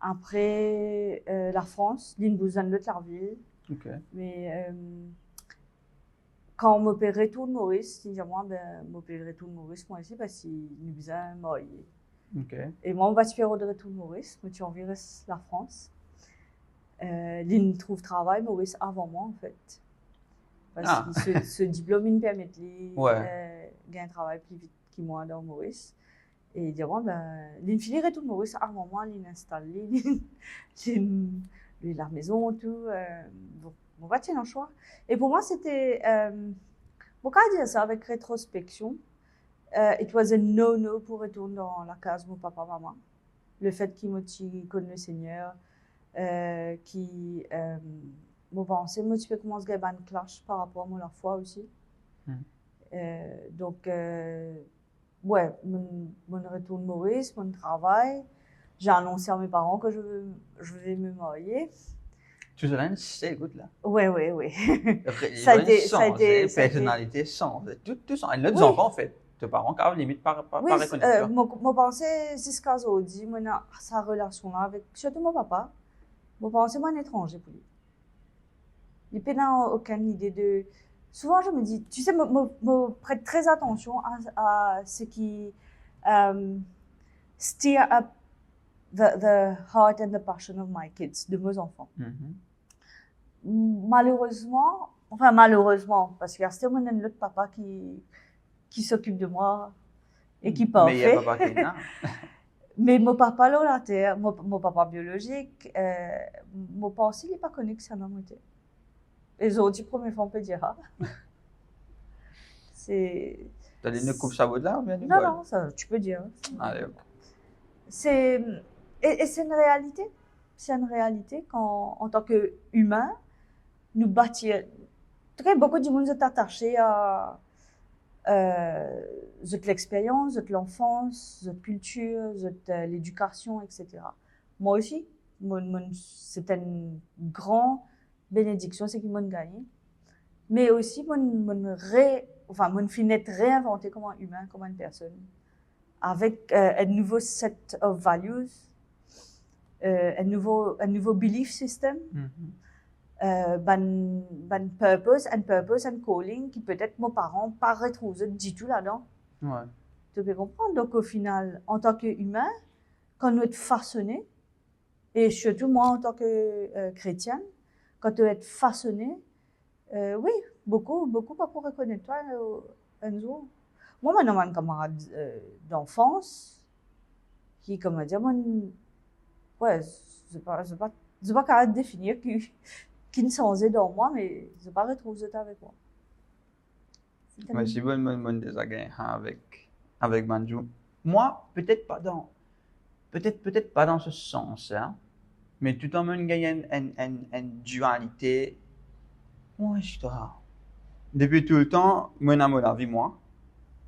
Après, la France, l'Inbouzane de Tlarville. OK. Mais quand on m'opérait tout de Maurice, je disais, moi, m'opérer tout de Maurice, moi ici, parce qu'il nous besoin marier. OK. Et moi, on va se faire au de Maurice, mais tu enverrais la France. L'in trouve travail, Maurice, avant moi, en fait. Parce que ce diplôme, il me permet de gagner un travail plus vite que moi dans Maurice. Et il dit, bon, l'in finirait tout de Maurice avant moi, l'in installe, la maison, tout. On va tirer un choix. Et pour moi, c'était, bon, quand je dis ça avec rétrospection, it was a no-no pour retourner dans la case mon papa, maman. Le fait qu'ils m'ont connu le Seigneur, qui m'ont pensé, moi, tu peux commencer à gagner un clash par rapport à leur foi aussi. Donc, ouais, mon retour de Maurice, mon travail, j'ai annoncé à mes parents que je vais me marier. Tu te rends, c'est écoute là. Oui. Ça a été personnalité sans. Tout ça. Les enfants, en fait. Tes parents, quand même, limite, par reconnaître. Mon pensée, c'est ce qu'a dit, sa relation-là avec, surtout mon papa. Mon pensée, moi, un étranger pour lui. Il n'a aucune idée de. Souvent, je me dis, tu sais, me prête très attention à ce qui steer up the heart and the passion of my kids, de mes enfants. Malheureusement, parce qu'il y a still un autre papa qui s'occupe de moi et qui parle. Mais il y a papa qui est là. Mais mon papa, là, la terre, mon papa biologique, mon pensée, il n'est pas connu que c'est un homme. Les autres, première fois, on peut dire, c'est. T'as dit, ne coupe ça de là ou bien du Non, non, ça, tu peux dire. Allez, c'est. Et c'est une réalité. C'est une réalité quand, en tant qu'humain, nous bâtir. Très beaucoup de monde est attaché à l'expérience, l'enfance, la culture, l'éducation, etc. Moi aussi, c'est une grande bénédiction, c'est qu'ils m'ont gagné. Mais aussi, mon finette réinventer comme un humain, comme une personne, avec un nouveau set of values, un nouveau belief system, purpose and calling qui peut-être mes parents pas retrouvé du tout là-dedans. Ouais. Tu peux comprendre. Donc au final, en tant qu'humain, quand nous sommes façonnés, et surtout moi en tant que chrétienne, quand tu es façonné, oui, beaucoup pas pour reconnaître toi, Enzo. Moi, maintenant, un camarade d'enfance qui, comment dire, ouais, c'est pas capable de définir qui ne s'en dans moi, mais je pas retrouvé ça avec moi. Mais c'est bon désagréable avec Manju. Moi, peut-être pas dans ce sens, hein, mais tout en même gagne une dualité. Moi, je te depuis tout le temps, mon amour la vie, moi.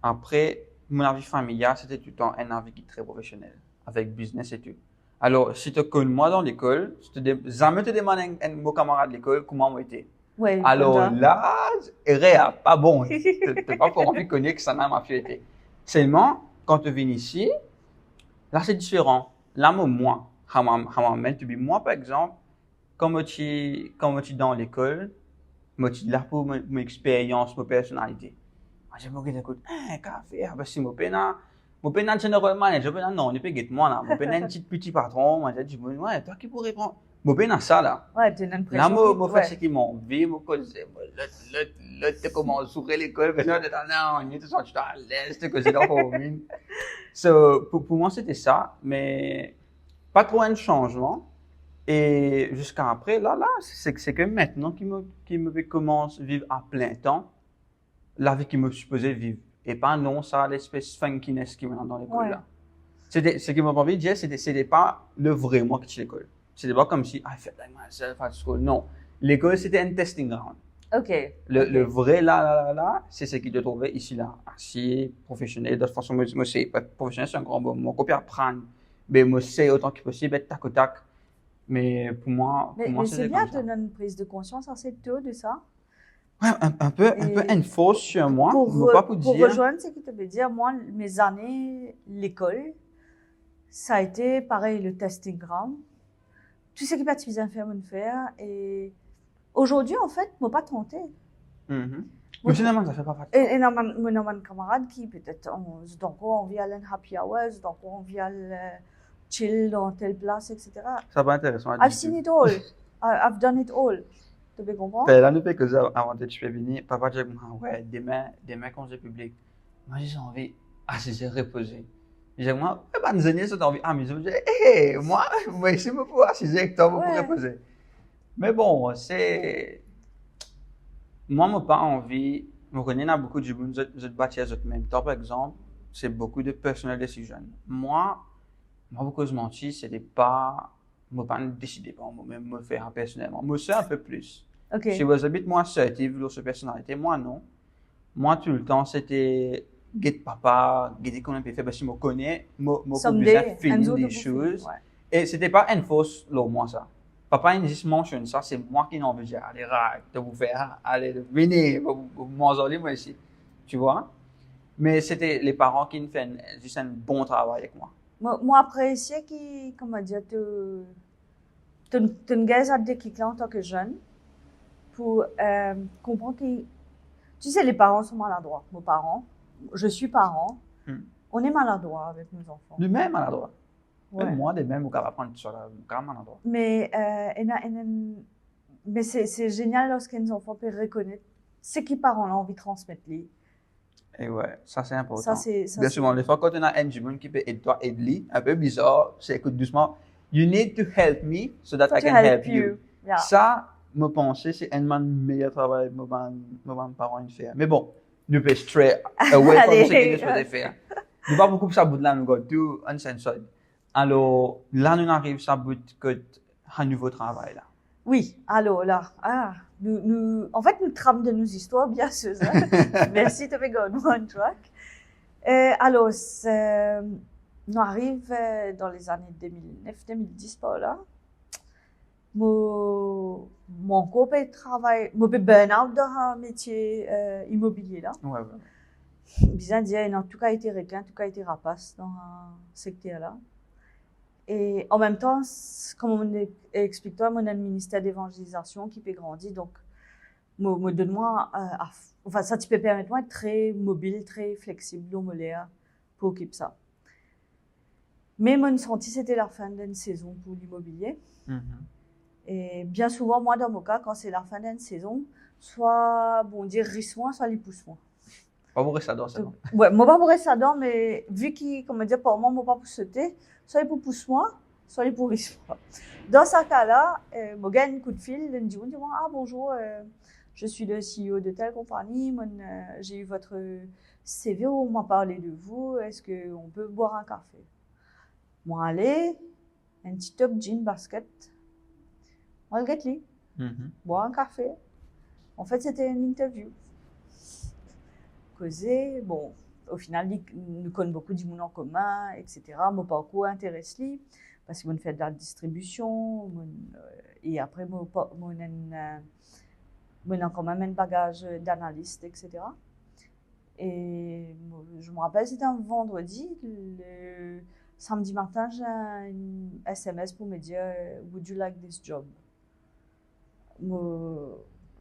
Après, mon vie familiale, c'était tout le temps un avis qui est très professionnel, avec business et tout. Alors, si tu connais moi dans l'école, jamais te demande un mon camarade de l'école comment moi était. Ouais, alors là, pas bon. Tu n'as pas encore envie de connaître que ça n'a ma fille été. Seulement, quand tu viens ici, là c'est différent. Là, moi, moi par exemple, quand je suis dans l'école, moi je suis là pour mon expérience, ma personnalité. Moi, j'ai beaucoup d'écoute, café, si mon pénal general manager, non, ne peut pas moi là. Mon pénal petit patron, moi j'ai dit, ouais, toi qui pourrais prendre. Mon pénal ça là. Ouais, tu as une impression. Là, moi, fait ce qu'ils m'ont vu, moi, tu commences à ouvrir l'école, mais là, non, tu sens à l'aise, tu es dans la mine. Pour moi, c'était ça, mais pas trop un changement. Et jusqu'à après, là, c'est que maintenant qu'il me commence à vivre à plein temps, la vie qu'il me supposait vivre. Et pas non, ça, l'espèce funkiness qui m'a dans l'école là. C'était, ce qui m'a envie de dire, c'était pas le vrai moi qui est l'école. C'était pas comme si, I felt like myself at school. Non. L'école, c'était un testing ground. OK. Le vrai là, c'est ce qui te trouvait ici là. Assis, professionnel. De toute façon, moi, c'est pas professionnel, c'est un grand mot. Mon copie apprendre. Mais moi, c'est autant que possible être tac au tac. Mais pour moi, mais c'est bien de donner une prise de conscience assez tôt de ça. Ouais, un peu une fausse sur moi. Pour rejoindre ce que tu veux dire, moi, mes années, l'école, ça a été pareil, le testing ground. tout ce qui pas suffisant faire, mon faire. Et aujourd'hui, en fait, moi pas tenté. Mais finalement, ça fait pas partie. Et non, mon camarade qui peut-être, donc on vient à un happy hour, donc on vient chill dans telle place, etc. Ça pas intéressant. I've seen it all. I've done it all. Tu peux comprendre? Là, nous fait que ça, avant que tu peux venir, papa dit, ouais, demain, congé public. Moi, j'ai envie, j'ai reposé. J'ai dit, moi, pas de zénir, ça envie, mais je me dis, moi, je me peux assiser avec toi pour reposer. Mais bon, c'est. Moi, je n'ai pas envie. Je connais beaucoup de gens qui bâtissent en même temps, par exemple. C'est beaucoup de personal decision. Moi, beaucoup de mentir, c'était pas. Je n'ai pas décidé par moi-même me faire personnellement. Moi, c'est un peu plus. Okay. Si vous habitez moi assertive sur personnalité, moi non. Moi, tout le temps, c'était. Get papa, get comment on peut faire, parce que je me connais, je peux bien feeling des choses. Ouais. Et c'était pas enforce, moi, ça. Papa, il juste mentionne ça, c'est moi qui n'en veux dire, allez, de vous faire, allez, venez, vous m'enzoler, moi ici. Tu vois? Mais c'était les parents qui nous font juste un bon travail avec moi. Moi, apprécié qui, comment dire, tu ne gagnes à déclic là en tant que jeune pour comprendre que, tu sais, les parents sont maladroits. Nos parents, je suis parent, on est maladroit avec nos enfants. Lui-même maladroit. Ouais. Même moi, de même, vous pouvez apprendre sur la maladroit. Mais c'est génial lorsqu'un enfant peut reconnaître ce que les parents ont envie de transmettre. Et ouais, ça c'est important. Ça, c'est bien souvent, les fois quand on a un humain qui peut aider toi, aider un peu bizarre, c'est écoute doucement. You need to help me so that I can help you. Yeah. Ça, me penser, c'est un meilleur travail que mes parents font. Mais bon, nous pouvons stray away from ce qu'ils souhaitaient faire. Nous pas beaucoup ça bout de là, nous avons tout uncensored. Alors, là, nous arrivons à bout de un nouveau travail là. Oui, alors là, en fait, nous tramons de nos histoires, bien sûr. Merci, tu as fait one track. Alors, nous arrivons dans les années 2009-2010 par là. Mon copain travaille, mon burn-out dans un métier immobilier là. Ouais. Bien dire, il a en tout cas été requin, en tout cas été rapace dans un secteur là. Et en même temps, comme on explique toi, on a un ministère d'évangélisation qui peut grandir, donc donne-moi, enfin ça tu peux permettre moi d'être très mobile, très flexible, pour occuper ça. Mais mon senti c'était la fin d'une saison pour l'immobilier. Et bien souvent, moi dans mon cas, quand c'est la fin d'une saison, soit bon dire risse-moi, soit les pousse-moi. Pas pour rester dedans, c'est bon. Ouais, moi pas pour rester dedans, mais vu qu'il, comment dire, pour moi pas pour sauter, soit il pour pousse-moi, soit il pour risse-moi. Dans ce cas-là, je gagne un coup de fil, il me dit ah bonjour, je suis le CEO de telle compagnie, j'ai eu votre CV, on m'a parlé de vous, est-ce qu'on peut boire un café? Moi aller, un petit top jean basket, moi le get boire un café. En fait, c'était une interview. Causer, bon, au final, nous connaissons beaucoup du monde en commun, etc. Mon parcours intéresse lui parce que je fais de la distribution et après, je a quand même un bagage d'analyste, etc. Et je me rappelle, c'était un vendredi, le samedi matin, j'ai un SMS pour me dire Would you like this job?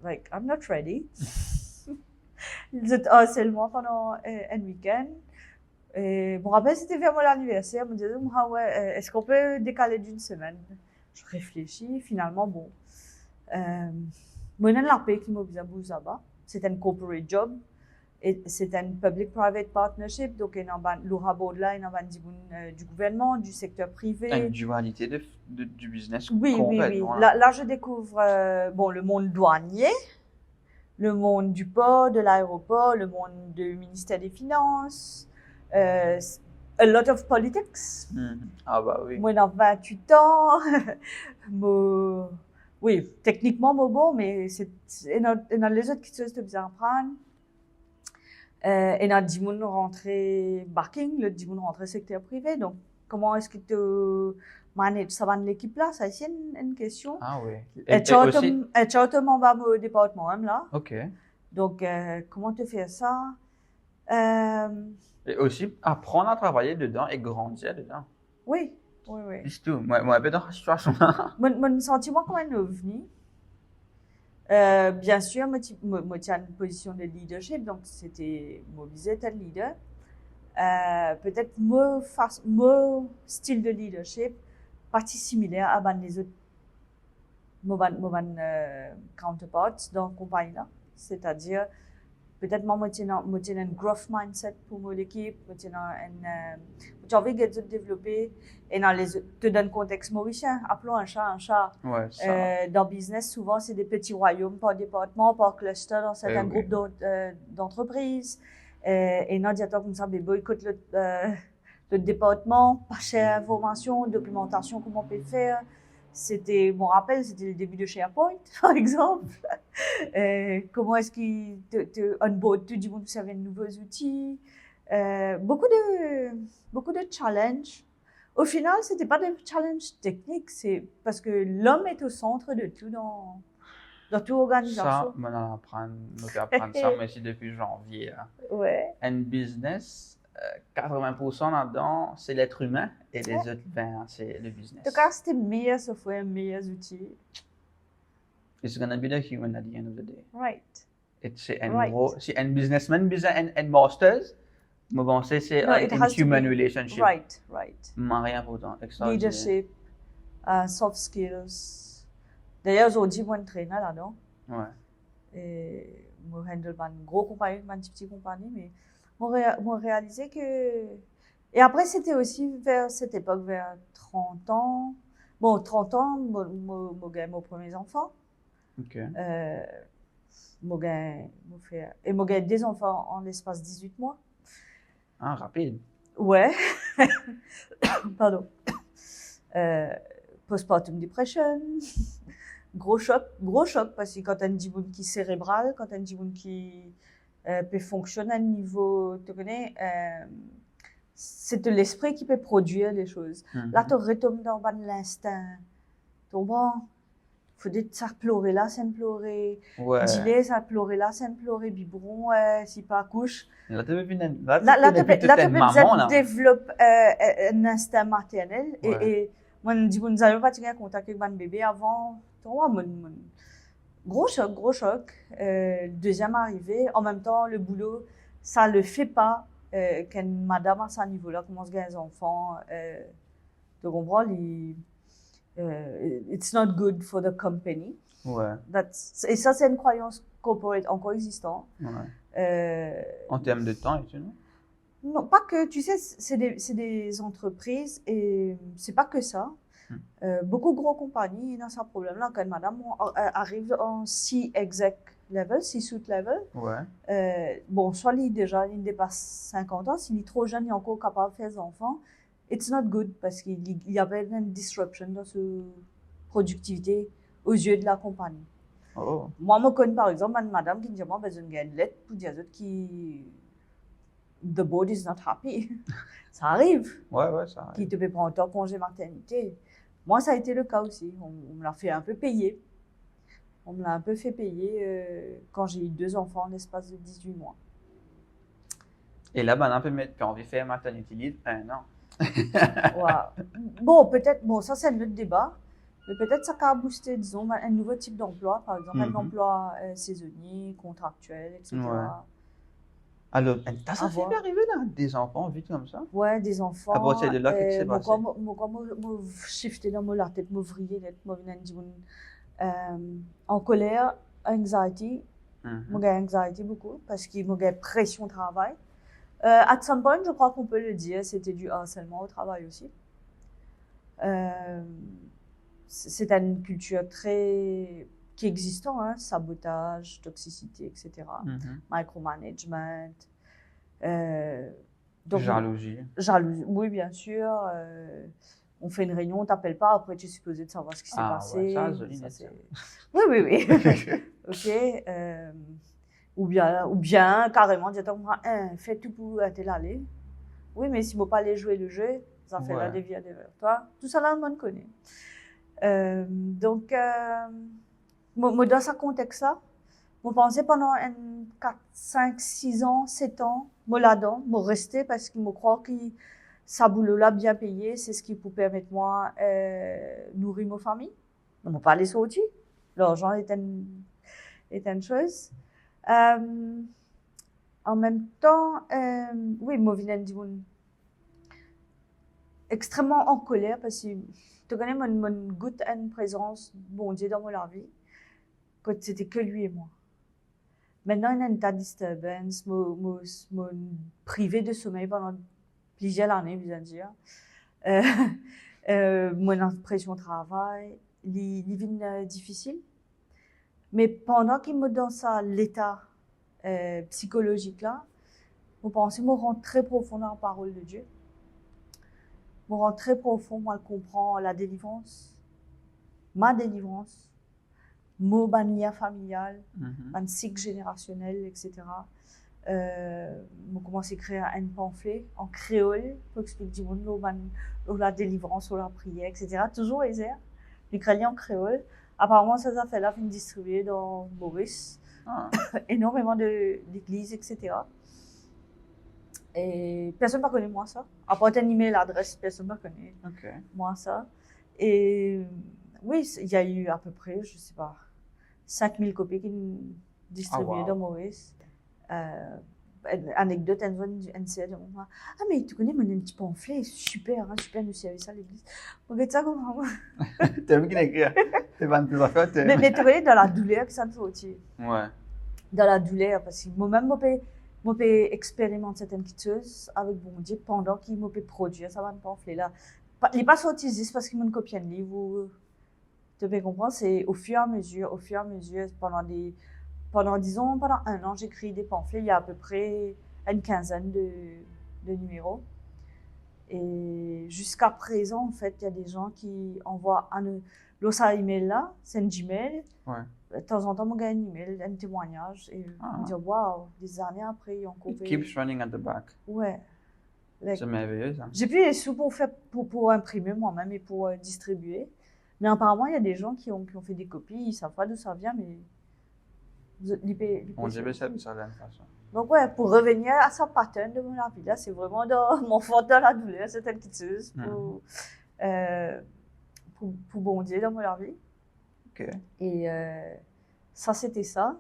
Like, I'm not ready. Seulement pendant un week-end. Je me rappelle, c'était vers mon anniversaire. Je me disais, est-ce qu'on peut décaler d'une semaine? Je réfléchis, finalement, bon. Moi, j'ai la paix qui m'a bien bougé là-bas. C'est un corporate job. Et c'est un public-private partnership. Donc, il y a du gouvernement, du secteur privé. Une dualité du business. Oui. Là, je découvre le monde douanier, le monde du port, de l'aéroport, le monde du ministère des Finances, a lot of politics. Ah bah oui. Moi, j'ai 28 ans. Oui, techniquement, bon, mais c'est dans les autres choses de bien apprendre. Et dans 10 mois, rentrer barking, le 10 mois, rentrer secteur privé. Donc, comment est-ce que tu manages ça va de l'équipe là? Ça, c'est une question. Ah oui. Et tu m'en vas au département même là. Ok. Donc, comment tu fais ça? Et aussi, apprendre à travailler dedans et grandir dedans. Oui. Oui, oui. C'est tout. Moi, ben, dans cette situation-là. Mon sentiment comme un ovni. Bien sûr, moi, tiens une position de leadership, donc c'était, moi, visais tel leader. Peut-être mon style de leadership, partie similaire à les autres, mon counterparts dans la compagnie là. C'est-à-dire, peut-être moi, j'ai un growth mindset pour mon équipe, j'ai envie de développer, et dans te donne contexte mauricien, appelons un chat un chat. Ouais, ça. Dans le business, souvent, c'est des petits royaumes par département, par cluster, dans certains Oui. groupes d'entreprises. Et non, directement comme ça, écoute le département, pas cher information, documentation, comment on peut faire. C'était, mon rappel, c'était le début de SharePoint, par exemple. Comment est-ce qu'il te onboard tout du monde pour servir de nouveaux outils. Beaucoup de challenges. Au final, c'était pas des challenges techniques, c'est parce que l'homme est au centre de tout dans toute organisation. Ça, maintenant, apprendre ça, mais c'est depuis janvier. Là. Ouais. Un business, 80% là-dedans, c'est l'être humain et les autres 20%, c'est le business. En tout cas, c'était meilleur software, meilleurs outils. It's gonna be the human at the end of the day. Right. C'est un gros, si un businessman besoin un masters, moi bon c'est un human relationship. Right. Rien pourtant. Leadership, soft skills. D'ailleurs, aujourd'hui, moi, je traîne là-dedans. Ouais. Et moi, je handle une grosse compagnie, une petite compagnie, mais moi, réalisé que. Et après, c'était aussi vers cette époque, vers 30 ans. Bon, 30 ans, moi, j'ai mes premiers enfants. Ok. Moi, j'ai des enfants en l'espace de 18 mois. Ah, rapide. Ouais. Pardon. Postpartum depression. Gros choc, parce que quand tu as une diboune qui est cérébrale, quand tu as une diboune qui peut fonctionner à un niveau, tu connais, c'est de l'esprit qui peut produire les choses. Là, tu retombes dans l'instinct. Tu comprends? Faut dire ça pleurer là, ça pleurer. Ouais. Dis-les, ça pleurer là, ça pleurer. Biberon, si pas couche. Là, tu peux développer un instinct maternel. Ouais. Et moi, je dis, nous n'avons pas eu contact avec mon bébé avant. Tu vois, gros choc. Deuxième arrivée. En même temps, le boulot, ça le fait pas. Qu'une madame à ce niveau-là commence à gagner des enfants. Tu comprends? It's not good for the company. Ouais. Et ça, c'est une croyance corporate encore existante. Ouais. En termes de temps, tu sais, non, pas que. Tu sais, c'est des entreprises et c'est pas que ça. Beaucoup de grosses compagnies dans ce problème-là, quand madame arrive en C-exec level, C-suite level. Ouais. Bon, soit il dépasse 50 ans, s'il est trop jeune, il est encore capable de faire des enfants. It's not good parce qu'il y avait une disruption dans sa productivité aux yeux de la compagnie. Oh. Moi, je connais par exemple une madame qui dit moi, besoin d'une lettre pour dire qui the board is not happy. Ça arrive. Ouais, ça arrive. Qui te peut prendre ton congé maternité. Moi, ça a été le cas aussi. On me l'a fait un peu payer. On me l'a un peu fait payer quand j'ai eu 2 enfants en l'espace de 18 mois. Et là, maintenant, on peut envie de faire maternité leave 1 an. Ouais. Bon, peut-être, ça c'est un autre débat, mais peut-être ça a boosté, disons, un nouveau type d'emploi, par exemple, un emploi saisonnier, contractuel, etc. Ouais. Alors, ça fait arriver dans des enfants vite comme ça? Ouais, des enfants. À partir de là, qu'est-ce qui s'est passé? Moi, shifté dans la tête, m'ouvrier, moi, en colère, anxiety. Moi, j'ai anxiety beaucoup, parce que moi, j'ai pression au travail. At some point, je crois qu'on peut le dire, c'était du harcèlement au travail aussi. C'est une culture qui est existante, hein, sabotage, toxicité, etc. Micromanagement. Donc, jalousie. Oui, bien sûr. On fait une réunion, on t'appelle pas, après tu es supposé de savoir ce qui s'est passé. Ouais, ça. Oui. Ok. Ou bien, carrément, dire fais tout pour aller. Oui, mais si ne pas aller jouer le jeu, ça fait la dévier vers toi. Tout ça, là, le monde connaît. Donc, dans ce contexte-là, je pensais pendant 4, 5, 6 ans, 7 ans, je là-dedans, je restais parce que je crois que ça boulot-là bien payé, c'est ce qui peut permettre moi nourrir ma famille. On ne peut pas aller sortir. L'argent est une chose. En même temps, oui, moi, je viens extrêmement en colère parce que tu connais mon goût à une présence, bon Dieu, dans ma vie, quand c'était que lui et moi. Maintenant, il y a une tas de disturbance, me privé de sommeil pendant plusieurs années, je veux dire. Mon impression de travail, les vies difficiles. Mais pendant qu'il me dans ça, l'état psychologique là, je pense que je rentre très profond dans la parole de Dieu. Je rentre très profond, moi, je comprends la délivrance, ma délivrance, mon lien familial, mon cycle générationnel, etc. Je commence à écrire un pamphlet en créole pour expliquer la délivrance, la prière, etc. Toujours les l'ukrainien en créole. Apparemment, ça a fait là, une distribuée dans Maurice. Énormément d'églises, etc. Et personne ne connaît moi ça. À part un email, l'adresse, personne ne connaît moi ça. Et oui, il y a eu à peu près, je ne sais pas, 5000 copies qui sont distribuées dans Maurice. Anecdote, une série de moments. Ah, mais tu connais mon petit pamphlet, super, hein, super, nous service à l'église. Regarde ça comment. T'as vu qu'il écrit. C'est pas une petite affaire. Mais tu connais, dans la douleur que ça me fait aussi. Ouais. Dans la douleur, parce que moi-même, je peux expérimenter certaines choses avec bon Dieu pendant qu'il m'a produire ça, mon pamphlet-là. Il n'est pas sorti juste parce qu'il m'a copié un livre. Tu peux comprendre, c'est au fur et à mesure, pendant 1 an, j'écris des pamphlets. Il y a à peu près une quinzaine de numéros. Et jusqu'à présent, en fait, il y a des gens qui envoient l'autre email là, c'est un Gmail. Ouais. De temps en temps, on gagne un email, un témoignage. Et on dit, waouh, des années après, ils ont coupé. It keeps running at the back. Ouais. C'est merveilleux, ça. J'ai plus les sous pour imprimer moi-même et pour distribuer. Mais apparemment, il y a des gens qui ont fait des copies, ils ne savent pas d'où ça vient, mais. On dirait ça d'une certaine façon. Donc, ouais, pour revenir à sa pattern de mon vie, là, c'est vraiment dans mon fond dans la douleur, c'est une petite chose pour bondir dans mon vie. OK. Et ça, c'était ça.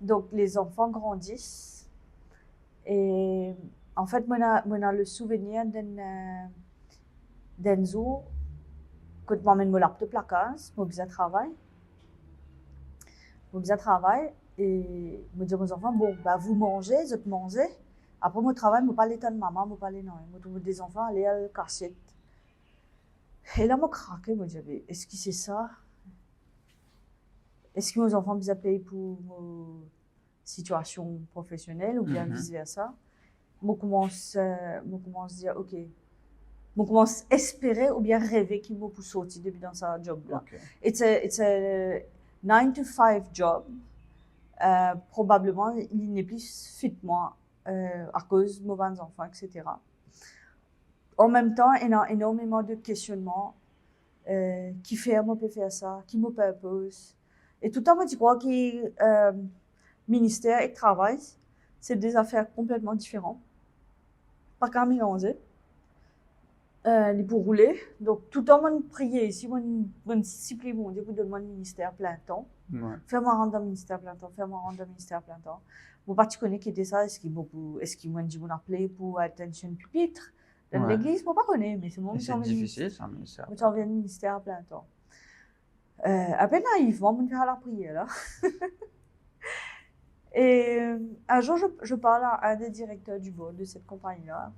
Donc, les enfants grandissent. Et en fait, moi, j'ai le souvenir d'un jour, quand je m'emmène mon laptop la case, je vais travailler. Et je dis à mes enfants, bon, bah, vous mangez, je te mangez. Après mon travail, je ne parle pas de maman, je ne parle pas de non. Je trouve des enfants aller à la cassette. Et là, je craqué, je me dis, est-ce que c'est ça? Est-ce que mes enfants ont payé pour ma situation professionnelle ou bien vice-versa? Je commence à dire, OK. Je commence à espérer ou bien rêver qu'ils vont sortir depuis dans ce job-là. It's a 9-to-5 job. Probablement, il n'est plus fit moi à cause de mauvais enfants, etc. En même temps, il y a énormément de questionnements. Qui fait, moi peut faire ça, qui me propose. Et tout le temps, moi, je crois que ministère et travail, c'est des affaires complètement différentes. Pas qu'à mélanger. Pour rouler. Donc, tout le temps, moi, prier ici, moi, supplie mon Dieu pour donner mon ministère plein temps. Ouais. Fais-moi rendre le ministère plein temps, Bon, pas tu connais qui était ça, est-ce qu'ils m'ont dit, appelé pour attention pupitre dans l'église, moi, pas connais, mais c'est mon c'est difficile, ça, ministère. Moi, j'en viens de ministère plein temps. Un peu naïvement, on fait la prière, là. Et un jour, je parle à un des directeurs du board de cette compagnie-là.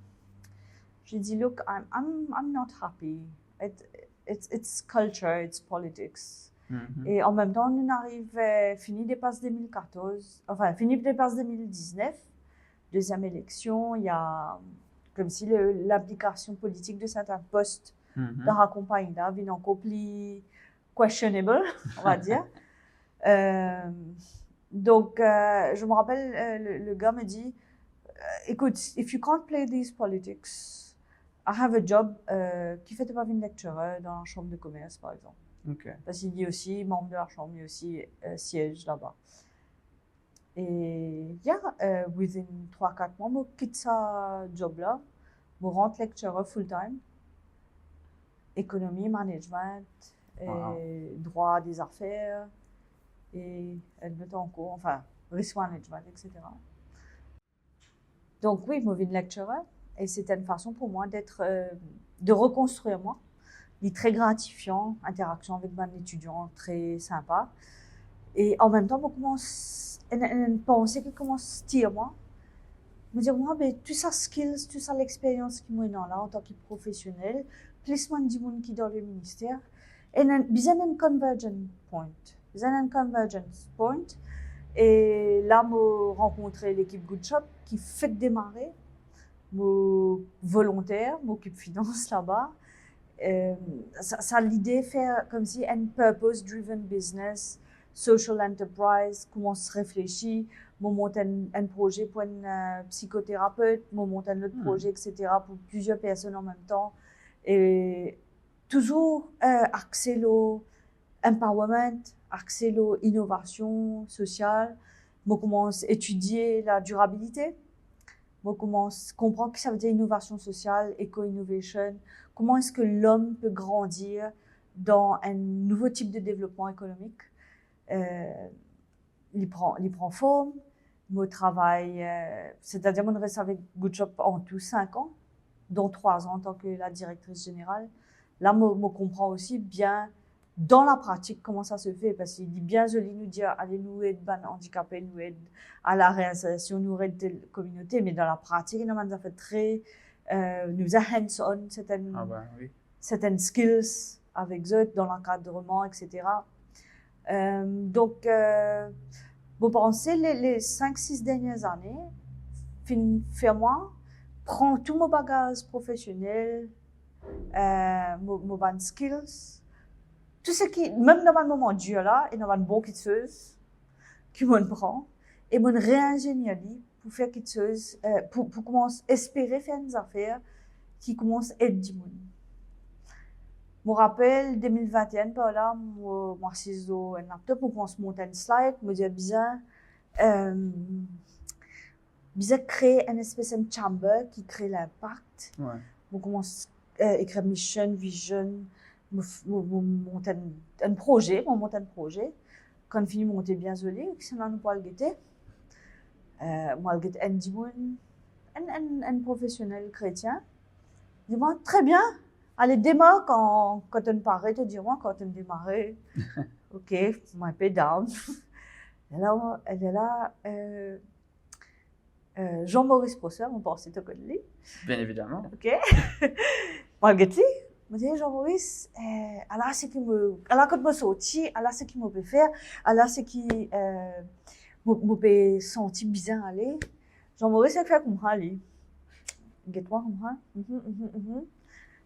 J'ai dit, look, I'm not happy. It's culture, it's politics. Et en même temps, on arrive fini des passes 2014, enfin, fini des passes 2019, deuxième élection, il y a comme si l'application politique de certains postes dans la compagnie-là vient encore plus questionable, on va dire. Donc, je me rappelle, le gars me dit, écoute, if you can't play these politics, I have a job qui fait pas une lecturer dans la chambre de commerce, par exemple. Okay. Parce qu'il est aussi membre de la chambre, il est aussi siège là-bas. Et within 3-4 mois, je quitte ce job-là, je rentre lecturer full-time, économie, management, droit des affaires, et elle met en cours, enfin, risk management, etc. Donc oui, je viens de lecturer, et c'était une façon pour moi de reconstruire moi. Il est très gratifiant, interaction avec mon étudiant, très sympa. Et en même temps, je commence une pensée qui commence à tirer moi. Je me dis, moi, ben, tout ça skills, tout ça l'expérience qui m'a là en tant que professionnel, plus moi du monde qui est dans le ministère, et besoin d'un convergence point. Et là, je rencontré l'équipe Good Shop qui fait démarrer, mon volontaire, m'occupe finance là-bas. Ça l'idée de faire comme si un purpose-driven business, social enterprise, comment se réfléchir, monter un projet pour un psychothérapeute, monter un autre projet, etc., pour plusieurs personnes en même temps. Et toujours axé sur empowerment, axé sur innovation sociale. Je commence à étudier la durabilité. Je commence à comprendre que ça veut dire innovation sociale, éco-innovation. Comment est-ce que l'homme peut grandir dans un nouveau type de développement économique? Il prend forme. Mon travail, c'est-à-dire mon reste avec Good Shop en tout 5 ans, dont 3 ans en tant que la directrice générale. Là, je comprends aussi bien dans la pratique comment ça se fait, parce qu'il dit bien joli nous dire allez nous aider les handicapés, nous aider à la réinsertion, nous aider la communauté, mais dans la pratique, nous avons fait très nous a hands-on certaines skills avec eux dans l'encadrement, etc. Donc, vous pensez les 5-6 dernières années, moi, prends tout mon bagage professionnel, mon bonnes skills, tout ce qui, même dans le moment dur là, il y a une bonne chose qui me prend et me réingénierie pour faire quelque chose, pour commencer à espérer faire des affaires qui commencent à être du monde. Je me rappelle 2021, par là, moi, je suis un laptop, je commence à monter un slide, je me dis bien créer une espèce de chamber qui crée l'impact. Ouais. Je commence à écrire mission, vision, monter un projet, quand je finis de monter bien joli, c'est là nous pas le guetter. Moi, je un professionnel chrétien. Dis-moi, très bien. Allez, démarre quand on paraît, te dis-moi quand on démarre. Ok, moi, un peu down. Elle est là, Jean-Maurice Prosser, on pense que tu connais. Bien évidemment. Ok. Moi, je dis, Jean-Maurice, alors c'est qui me, alors quand je me sorti, alors c'est qui me peut faire, alors c'est qui me peut sentir bizarre aller. Jean-Maurice, il fait comme ça, lui. Get-moi comme ça.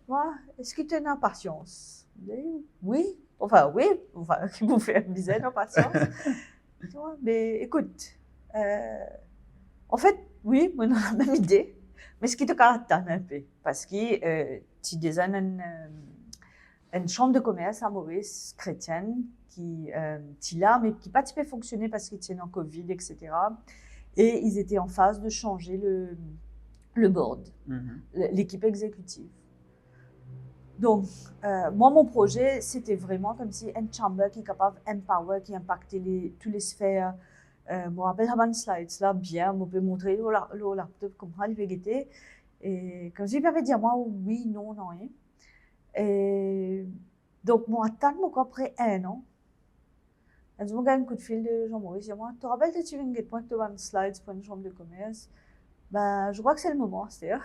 Moi, est-ce que tu as une patience? Oui. Enfin, qui vous fait bizarre, une patience. Mais écoute, en fait, oui, on a la même idée, mais ce qui te caractère un peu, parce que tu designes une chambre de commerce à Maurice chrétienne qui est là, mais qui n'a pas pu fonctionner parce qu'ils étaient en Covid, etc. Et ils étaient en phase de changer le board, l'équipe exécutive. Donc, moi, mon projet, c'était vraiment comme si une chambre qui est capable d'empower, qui impactait toutes les sphères. Je me rappelle avant slides là, bien, on peut montrer le laptop comme ça, il peut guetter. Et comme si il avait dit à moi, oui, non, non, rien. Et donc, moi, attends, après 1 an, je me gagne un coup de fil de Jean-Maurice. Je dis, moi, tu te rappelles que tu viens de guetter pour un slides pour une chambre de commerce? Ben, je crois que c'est le moment, c'est-à-dire.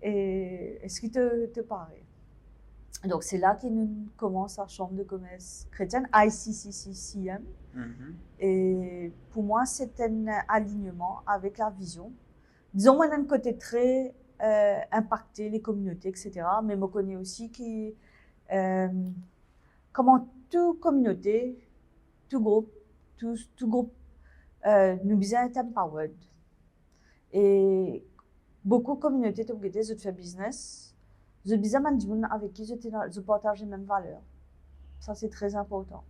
Et est-ce qu'il te paraît? Donc, c'est là qu'il commence la chambre de commerce chrétienne, ICCCM. Et pour moi, c'est un alignement avec la vision. Disons, moi, d'un côté très impacter les communautés, etc. Mais je connais aussi comment toute communauté, tout groupe, nous besoin d'être empowered. Et beaucoup de communautés ont été de faire business. Je besoin de gens avec qui je partage les mêmes valeurs. Ça, c'est très important.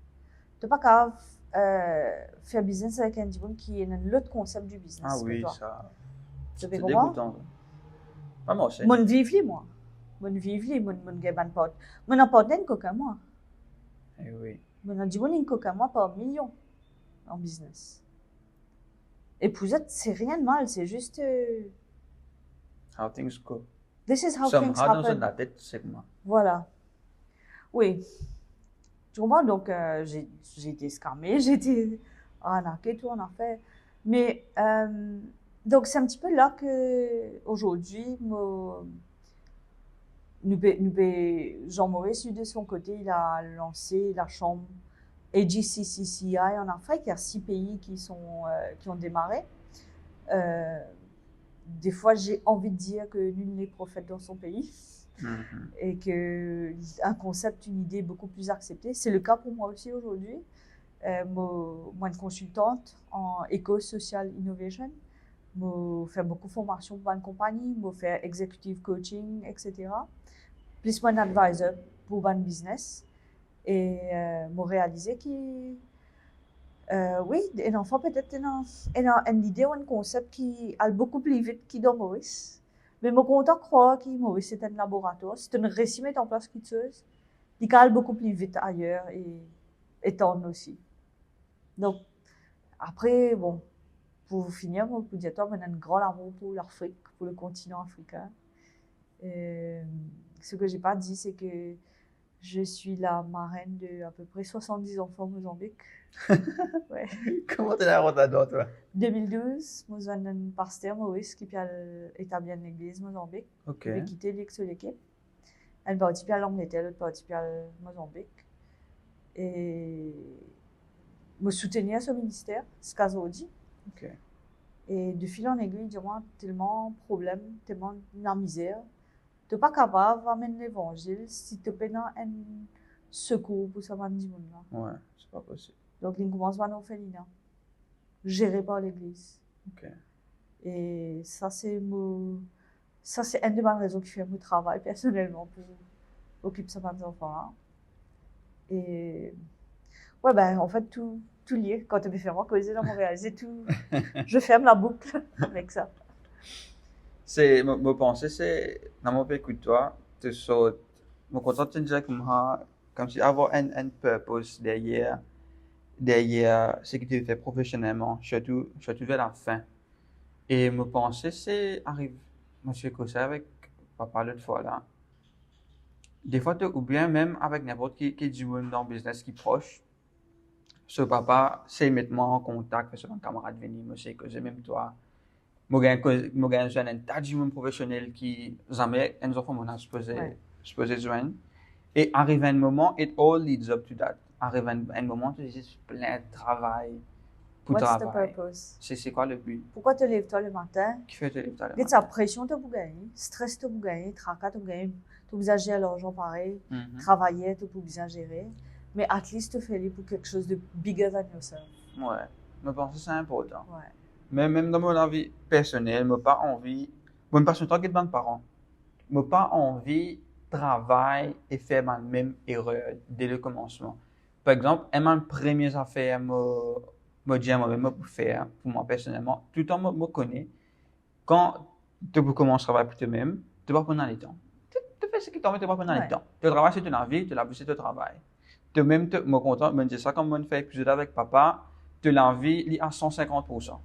Tu n'es pas capable faire business avec un monde qui est dans l'autre concept du business. Ah oui, toi. ça. Tu C'est veux comprendre? dégoûtant. Pas moi aussi. Mon vivre, moi. Mon vivre, mon gaban porte. Mon apporte un coca, moi. Eh oui. Mon a dit, mon une coca, moi, par million en business. Et pour ça, c'est rien de mal, c'est juste. How things go. This is how Somehow, things dans happen. la tête, c'est que moi. Voilà. Oui. Tu comprends? Donc, j'ai été scamée, j'ai été arnaquée, tout, on a fait. Mais, donc, c'est un petit peu là qu'aujourd'hui, Jean-Maurice, de son côté, il a lancé la chambre AGCCCI en Afrique. Il y a 6 pays qui ont démarré. Des fois, j'ai envie de dire que nul n'est prophète dans son pays. Et qu'un concept, une idée est beaucoup plus acceptée. C'est le cas pour moi aussi aujourd'hui. Moi, une consultante en Eco-Social Innovation, je fais beaucoup de formations pour une compagnie, je fais executive coaching, etc. Plus moi, un advisor pour un business. Et je réalisé que oui, un enfant peut-être une idée ou un concept qui a beaucoup plus vite qu'il dans Maurice. Mais je suis content de croire que Maurice est un laboratoire, c'est un récit mis en place quelque chose qui va beaucoup plus vite ailleurs et étendre aussi. Donc, après, bon, pour finir, moi, pour dire, toi, j'ai un grand amour pour l'Afrique, pour le continent africain. Ce que je n'ai pas dit, c'est que je suis la marraine de à peu près 70 enfants au Mozambique. Ouais. Comment tu l'as rendu toi? 2012, moi j'ai un pasteur Maurice qui a établi une église au Mozambique. Ok. Il a quitté l'équipe. Elle partit à l'Angleterre, l'autre partit à Mozambique. Et me soutenir ce ministère, ce cas aujourd'hui. Ok. Et de fil en aiguille, dis-moi, tellement de problèmes, tellement de misère. Tu n'es pas capable d'amener l'évangile si tu n'as pas un secours pour ce monde là. Ouais, c'est pas possible. Donc, il commence à nous faire l'INA, géré par l'église. Ok. Et ça, c'est une de mes raisons qui fait mon travail personnellement pour occuper ce monde enfants-là. Et ouais, ben, en fait, tout lié. Quand tu me fais moi causer dans Montréal, c'est tout. Je ferme la boucle avec ça. C'est, ma pensée, c'est, dans mon pays, écoute-toi, tu sautes, mon content de dire comme si avoir un purpose derrière ce que tu fais professionnellement, surtout vers la fin. Et ma pensée, c'est, arrive, monsieur Cossé avec papa l'autre fois là. Des fois, ou bien même avec n'importe qui du monde dans le business qui est proche, ce papa, c'est mettre moi en contact avec un camarade venu, monsieur Cossé, même toi. Moi, j'ai un tas de monde professionnel qui jamais un enfant mon supposé joindre. Et arrive un moment, it all leads up to that. Arrive un moment, tu dis plein de travail pour travailler. What's the purpose? C'est quoi le but? Pourquoi te lèves-toi le matin? Qui fait te lever le Get sa pression pour gagner, stress pour gagner, tracas pour gagner, tu bien gérer l'argent pareil, travailler pour bien gérer. Mais at least tu fais pour quelque chose de bigger than yourself. Ouais, je pense que c'est important. Ouais. Mais même dans mon envie personnelle, je n'ai pas envie, bonne passion tant que de parents, je n'ai pas envie de travailler et faire ma même erreur dès le commencement. Par exemple, une de mes premières affaires, je dis à moi-même pour faire, pour moi personnellement, tout le temps, je me connais. Quand tu commences à travailler pour toi-même, tu vas prendre le temps. Tu fais ce que tu as envie, tu vas prendre le temps. Tu travailles sur ton envie, tu l'as c'est ton travail. Toi-même, je suis content, je me dis ça comme on fait épisode avec papa, tu l'envie, il est à 150%.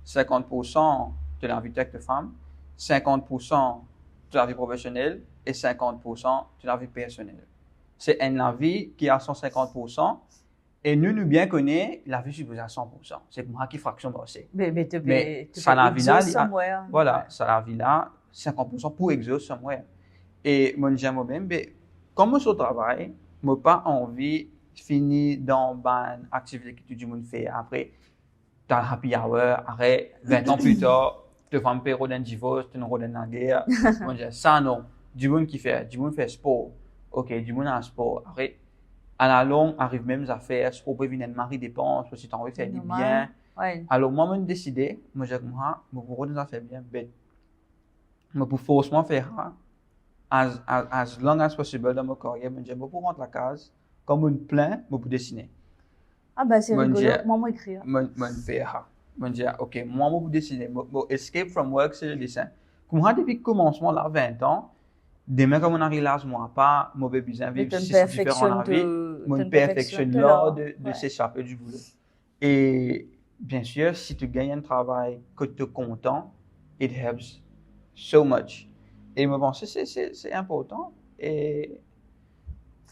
50% de l'envie avec ta femme, 50% de la vie professionnelle et 50% de la vie personnelle. C'est une envie qui est à 150% et nous bien connaissons la vie supposée à 100%. C'est moi qui fraction aussi. Mais ça la vie là, voilà, ça la vie là, 50% pour exaucer somewhere. Et moi je moi-même, comme je travaille, je n'ai pas envie de finir dans une activité que tout le monde fait après. Tu as happy hour, arrête, 20 ans plus tard, tu fais un peu d'un divorce, tu es dans la guerre. Moi, je dis, ça non. Du monde qui fait sport. Ok, du monde en sport. Arrête. À la longue, arrive même à faire sport pour venir de mari dépense, si tu as envie de faire du bien. Ouais. Alors, moi, je décidé, moi, je dis, moi, pour faire faire bien, bête. Moi, pour forcément faire, as long as possible dans ma carrière, je dis, pour rentrer la case, comme une plein, moi, pour dessiner. Ah ben c'est Mon rigolo, Dieu. moi écrire. Mon faire. Mon Dieu, ok, moi, je décider. Mon escape from work, c'est le dessin. Comme moi, depuis le commencement, là, 20 ans, demain, comme on arrive là, moi, pas, mon bébé, Mais vivre tu si différent dans la vie, mon perfectionne l'art de s'échapper du boulot. Et bien sûr, si tu gagnes un travail que tu es content, it helps so much. Et moi, bon, c'est important. Et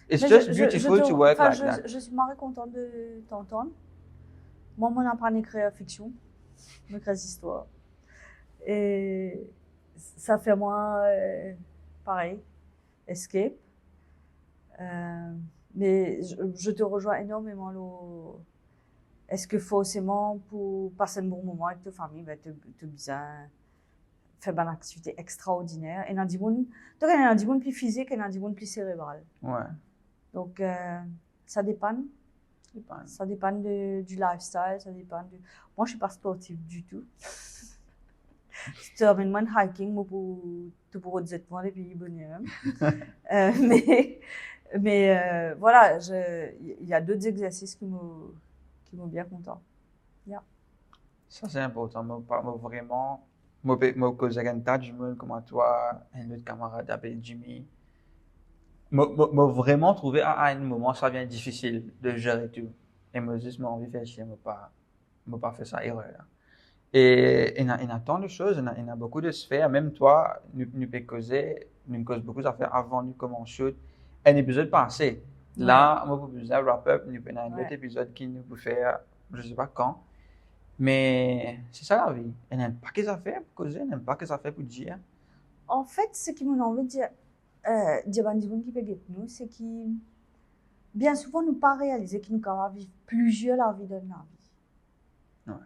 it's Mais just beautiful to work like that. Je suis marrée contente de t'entendre. Moi, mon apprend à écrire fiction, écrire des histoires. Et ça fait moi, pareil, escape. Mais je te rejoins énormément. Est-ce que forcément, pour passer un bon moment avec ta famille, ben, tu as besoin faire une activité extraordinaire? Et il y a des gens plus physiques et il y a des gens plus cérébrales. Ouais. Donc, ça dépend. Ça dépend du lifestyle, ça dépend du... Moi, je ne suis pas sportive du tout. Si tu amènes moi un hiking, moi, tu pourras te dire et puis bonheur. Mais voilà, il y a d'autres exercices qui m'ont bien content. Yeah. Ça, c'est important. Moi, vraiment, moi, cause un tas de gens comme toi, un autre camarade appelé Jimmy. Moi, vraiment trouvé à un moment, ça devient difficile de gérer tout. Et moi, juste, moi, envie de faire chier, moi, pas faire ça, erreur. Et il y a tant de choses, il y a beaucoup de sphères. Même toi, nous cause beaucoup d'affaires avant de commencer un épisode passé. Ouais. Là, moi, pour besoin wrap-up, nous avons un autre épisode qui nous peut faire, je sais pas quand. Mais c'est ça la vie. Il n'y a pas que ça fait pour causer, il n'y a pas que ça fait pour dire. En fait, ce qui m'a envie de dire, qui peut être nous, c'est que bien souvent, nous pas réaliser que nous pouvons vivre plusieurs la vie dans la vie.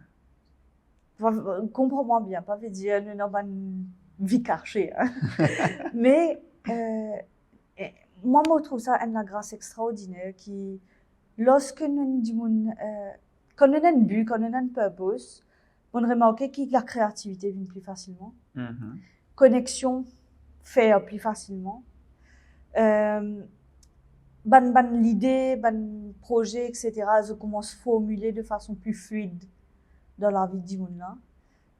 Ouais. Comprends-moi bien, pas veut dire nous n'avons pas une vie cachée. Hein. Mais moi, je trouve ça une grâce extraordinaire qui, lorsque nous disons, quand on a un but, quand on a un purpose, on remarque que la créativité vient plus facilement. Mm-hmm. Connexion faire plus facilement. L'idée, projet, etc., je commence à formuler de façon plus fluide dans la vie du monde là.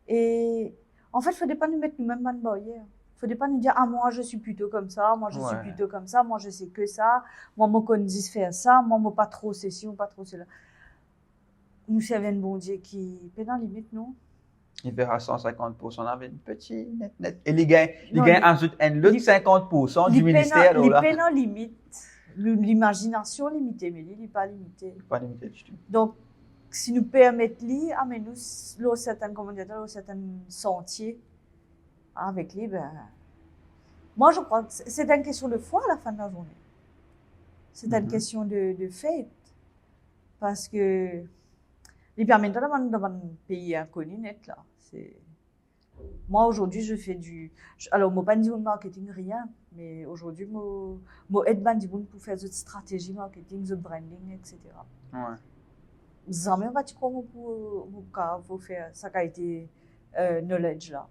Et en fait, il ne faudrait pas nous mettre nous-mêmes dans une barrière. Il ne faudrait pas nous dire, ah, moi, je suis plutôt comme ça, moi, je suis plutôt comme ça, moi, je sais que ça, moi, je connais faire ça, moi, je pas trop ceci, ou pas trop cela. Nous servons un bon Dieu qui est dans la limite, non? Il verra 150% avec une petite net. Et les gars ajoute un autre 50% du ministère. Il est dans la limite. L'imagination limitée, mais il n'est pas limité. Pas limité du tout. Donc, si nous permettons lui, amener nous certains certains sentiers avec lui, ben, moi je crois que c'est une question de foi à la fin de la journée. C'est une question de fait. Parce que les permet dans un pays inconnu net là. Moi aujourd'hui je fais alors moi pas dire marketing rien, mais aujourd'hui moi aide pour faire des stratégies marketing, the branding, etc. Ouais. Jamais on va te croire pour faire ça qui a été knowledge là.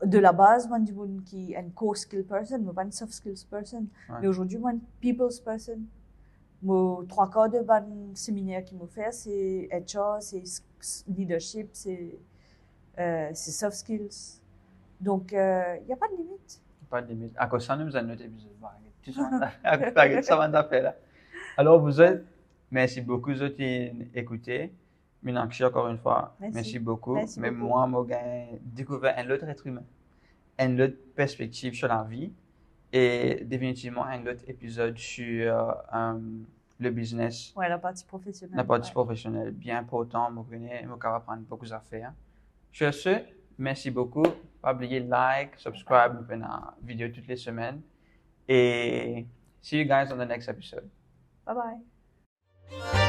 De la base, moi, je suis une core skill person, moi, pas une soft skills person. Ouais. Mais aujourd'hui, moi, une people's person. Moi, 3/4 de ban séminaire qui me fait, c'est HR, c'est leadership, c'est soft skills. Donc, il n'y a pas de limite. Pas de limite. À cause de ça, nous avons notre épisode. Ça va faire là. Alors, vous êtes. Merci beaucoup d'écouter. Meenakshi, encore une fois, merci beaucoup. Mais moi, j'ai découvert un autre être humain, une autre perspective sur la vie et définitivement un autre épisode sur le business. Oui, la partie professionnelle. La partie professionnelle, bien important. Je vais apprendre beaucoup d'affaires. Sur ce, merci beaucoup. Pas oublier like, subscribe, nous faisons une vidéo toutes les semaines. Et see you guys on the next episode. Bye bye.